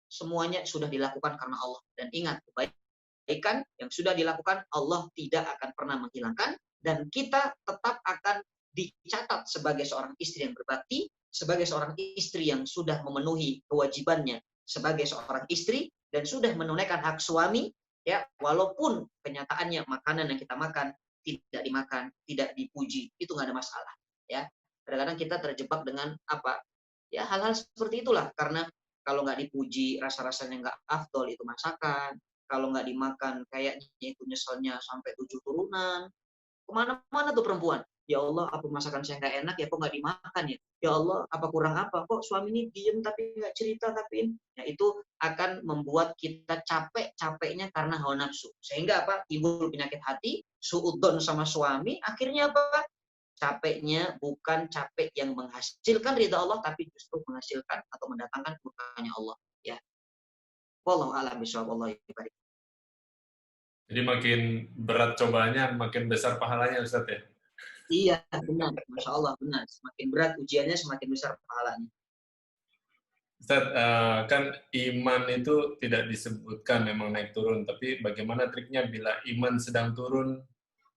semuanya sudah dilakukan karena Allah. Dan ingat, kebaikan yang sudah dilakukan Allah tidak akan pernah menghilangkan, dan kita tetap akan dicatat sebagai seorang istri yang berbakti, sebagai seorang istri yang sudah memenuhi kewajibannya sebagai seorang istri dan sudah menunaikan hak suami, ya walaupun kenyataannya makanan yang kita makan tidak dimakan, tidak dipuji, itu nggak ada masalah. Ya, kadang-kadang kita terjebak dengan ya hal-hal seperti itulah, karena kalau nggak dipuji rasa-rasanya nggak afdol itu masakan, kalau nggak dimakan kayaknya itu nyeselnya sampai 7 turunan, kemana-mana tuh perempuan. Ya Allah, apa masakan saya nggak enak ya, kok nggak dimakan ya? Ya Allah, apa kurang apa? Kok suami ini diem tapi nggak cerita tapi ya itu akan membuat kita capeknya karena hawa nafsu. Sehingga timbul penyakit hati, suudzon sama suami, akhirnya capeknya bukan capek yang menghasilkan ridha Allah, tapi justru menghasilkan atau mendatangkan murkanya Allah. Ya, wallahu a'lam bishawab. Allah barik. Jadi makin berat cobanya, makin besar pahalanya, Ustaz ya? Iya, benar. Masya Allah, benar. Semakin berat ujiannya, semakin besar pahalanya. Ustaz, kan iman itu tidak disebutkan memang naik turun, tapi bagaimana triknya bila iman sedang turun,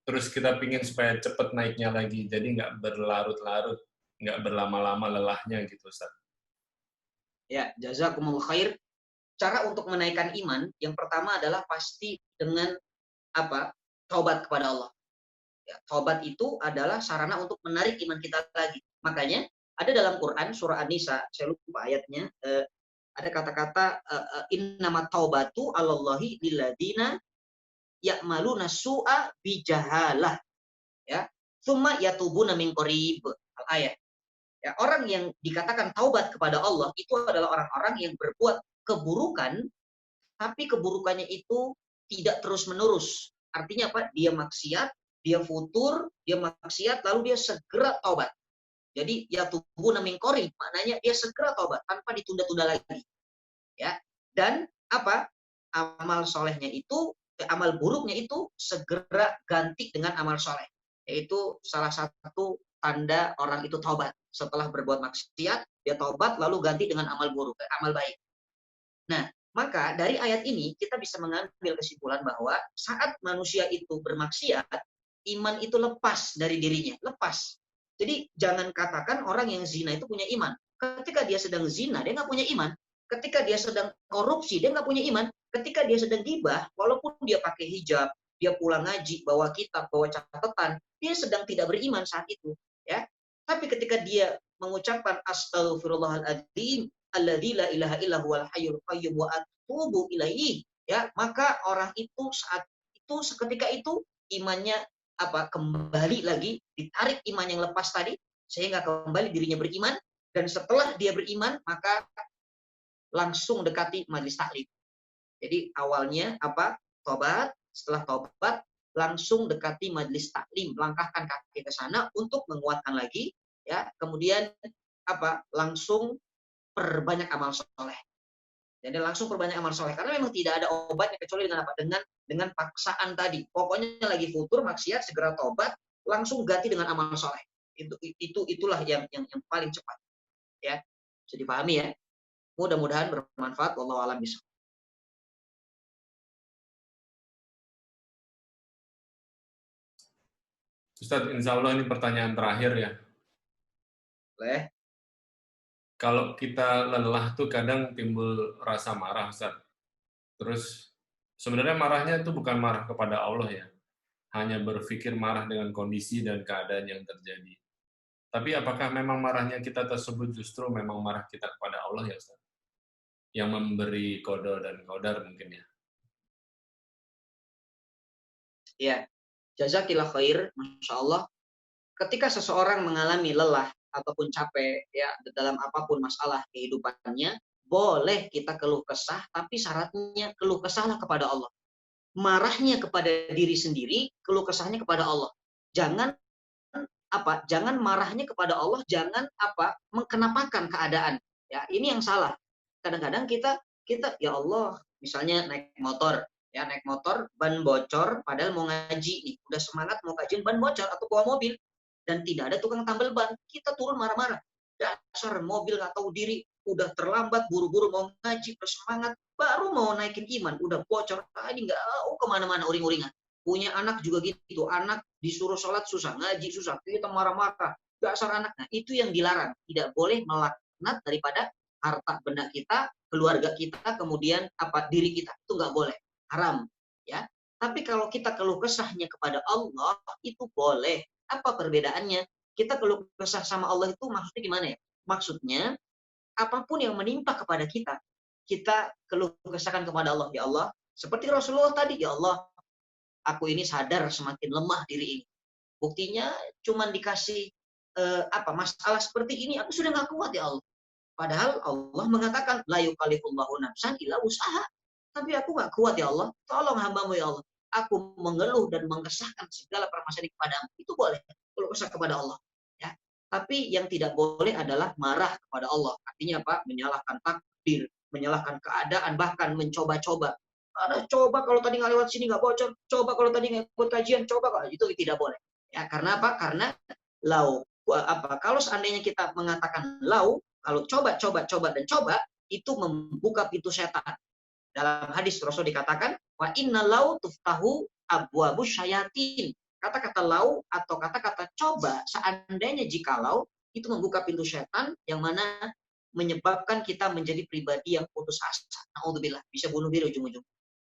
terus kita pingin supaya cepat naiknya lagi, jadi nggak berlarut-larut, nggak berlama-lama lelahnya gitu, Ustaz. Ya, jazakumullah khair. Cara untuk menaikkan iman, yang pertama adalah pasti dengan taubat kepada Allah. Ya, taubat itu adalah sarana untuk menarik iman kita lagi. Makanya ada dalam Quran surah An-Nisa, saya lupa ayatnya, ada kata-kata innamat taubatu 'alallahi lilladina ya'maluna su'a bijahalah. Ya. Tsumma yatubuna min qarib. Ayat. Ya, orang yang dikatakan taubat kepada Allah itu adalah orang-orang yang berbuat keburukan, tapi keburukannya itu tidak terus-menerus. Artinya Dia maksiat, dia futur, dia maksiat, lalu dia segera taubat. Jadi ya tubuh naming kori, maknanya dia segera taubat tanpa ditunda-tunda lagi. Ya, dan amal solehnya itu, amal buruknya itu segera ganti dengan amal soleh. Yaitu salah satu tanda orang itu taubat. Setelah berbuat maksiat, dia taubat lalu ganti dengan amal buruk, amal baik. Nah, maka dari ayat ini kita bisa mengambil kesimpulan bahwa saat manusia itu bermaksiat, iman itu lepas dari dirinya, lepas. Jadi jangan katakan orang yang zina itu punya iman. Ketika dia sedang zina, dia nggak punya iman. Ketika dia sedang korupsi, dia nggak punya iman. Ketika dia sedang gibah, walaupun dia pakai hijab, dia pulang ngaji, bawa kitab, bawa catatan, dia sedang tidak beriman saat itu. Ya, tapi ketika dia mengucapkan astaghfirullahaladzim, alladzi la ilaha illa huwal hayyul qayyum wa atubu ilaihi, ya, maka orang itu saat itu seketika itu imannya kembali lagi, ditarik iman yang lepas tadi sehingga kembali dirinya beriman, dan setelah dia beriman maka langsung dekati majelis taklim. Jadi awalnya tobat, setelah tobat langsung dekati majelis taklim, langkahkan kaki ke sana untuk menguatkan lagi, ya. Kemudian langsung perbanyak amal soleh. Jadi langsung perbanyak amal soleh karena memang tidak ada obatnya kecuali dengan apa? Dengan paksaan tadi. Pokoknya lagi futur maksiat segera tobat, langsung ganti dengan amal soleh. Itulah yang paling cepat. Ya, bisa dipahami ya. Mudah-mudahan bermanfaat. Wallahu a'lam bishawab. Ustadz, insya Allah ini pertanyaan terakhir ya. Boleh. Kalau kita lelah tuh kadang timbul rasa marah, Ustadz. Terus sebenarnya marahnya itu bukan marah kepada Allah ya, hanya berpikir marah dengan kondisi dan keadaan yang terjadi. Tapi apakah memang marahnya kita tersebut justru memang marah kita kepada Allah ya, Ustaz? Yang memberi qada dan qadar mungkin ya. Ya, jazakillah khair, Masya Allah. Ketika seseorang mengalami lelah ataupun capek ya dalam apapun masalah kehidupannya, boleh kita keluh kesah, tapi syaratnya keluh kesahlah kepada Allah. Marahnya kepada diri sendiri, keluh kesahnya kepada Allah. Jangan jangan marahnya kepada Allah, jangan mengkenapakan keadaan. Ya, ini yang salah. Kadang-kadang kita ya Allah, misalnya naik motor, ban bocor padahal mau ngaji nih, udah semangat mau kajian, ban bocor atau bawa mobil dan tidak ada tukang tambal ban, kita turun marah-marah. Dasar mobil nggak tahu diri, udah terlambat, buru-buru mau ngaji, bersemangat, baru mau naikin iman, udah bocor, ini nggak kemana-mana uring-uringan. Punya anak juga gitu, anak disuruh sholat susah, ngaji susah, kita marah-marah, dasar anak. Nah, itu yang dilarang, tidak boleh melaknat daripada harta benda kita, keluarga kita, kemudian diri kita, itu nggak boleh, haram, ya. Tapi kalau kita keluh kesahnya kepada Allah, itu boleh. Apa perbedaannya? Kita keluh kesah sama Allah itu maksudnya gimana ya? Maksudnya, apapun yang menimpa kepada kita, kita keluh kesahkan kepada Allah. Ya Allah, seperti Rasulullah tadi, ya Allah, aku ini sadar semakin lemah diri ini. Buktinya cuma dikasih masalah seperti ini, aku sudah nggak kuat ya Allah. Padahal Allah mengatakan, la yukallifullahu nafsan illa usaha. Tapi aku nggak kuat ya Allah, tolong hambamu ya Allah. Aku mengeluh dan mengesahkan segala permasalahan kepadamu. Itu boleh, keluh kesah kepada Allah. Ya. Tapi yang tidak boleh adalah marah kepada Allah. Artinya apa? Menyalahkan takdir, menyalahkan keadaan, bahkan mencoba-coba. Coba kalau tadi nggak lewat sini nggak bocor, coba kalau tadi nggak ikut kajian, coba kalau itu tidak boleh. Ya, karena apa? Karena kalau seandainya kita mengatakan kalau coba dan coba, itu membuka pintu setan. Dalam hadis Rasul dikatakan, wa inna lau tuftahu abwabus syayatin. Kata-kata lau atau kata-kata coba, seandainya jikalau, itu membuka pintu setan yang mana menyebabkan kita menjadi pribadi yang putus asa. Naudzubillah, bisa bunuh diri ujung-ujung.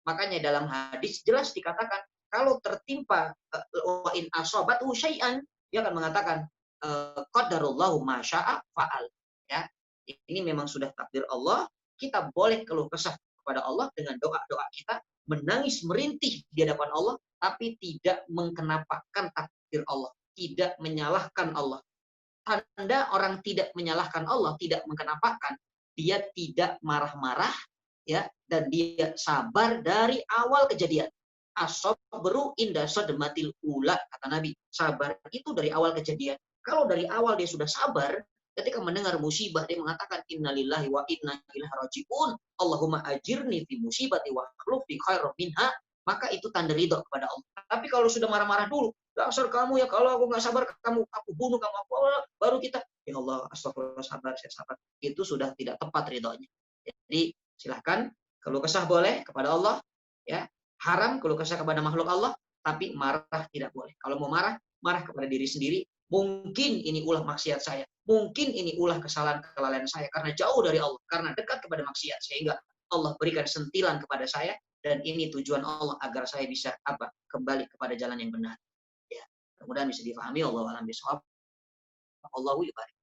Makanya dalam hadis jelas dikatakan, kalau tertimpa wa in asabatu syai'an, dia akan mengatakan qadarullahu ma syaa fa'al. Ya. Ini memang sudah takdir Allah, kita boleh keluh kesah kepada Allah dengan doa-doa kita, menangis merintih di hadapan Allah, tapi tidak mengkenapakan takdir Allah, tidak menyalahkan Allah. Tanda orang tidak menyalahkan Allah, tidak mengkenapakan, dia tidak marah-marah, ya, dan dia sabar dari awal kejadian. As-sabru inda sadmatil ula, kata Nabi. Sabar itu dari awal kejadian. Kalau dari awal dia sudah sabar, ketika mendengar musibah dia mengatakan innalillahi wa inna ilaihi rajiun. Allahumma ajirni fi musibati wa akhluf fi khairum minha, maka itu tanda ridho kepada Allah. Tapi kalau sudah marah-marah dulu, dasar kamu ya, kalau aku nggak sabar kamu aku bunuh kamu, baru kita ya Allah astagfirullah, sabar, saya sabar. Itu sudah tidak tepat ridhonya. Jadi silahkan keluh kesah boleh kepada Allah, ya. Haram keluh kesah kepada makhluk Allah, tapi marah tidak boleh. Kalau mau marah kepada diri sendiri. Mungkin ini ulah maksiat saya, mungkin ini ulah kesalahan kelalaian saya karena jauh dari Allah, karena dekat kepada maksiat, sehingga Allah berikan sentilan kepada saya, dan ini tujuan Allah agar saya bisa kembali kepada jalan yang benar. Ya, mudah-mudahan bisa difahami. Allahu a'lam bishawab. Allahu yubarik.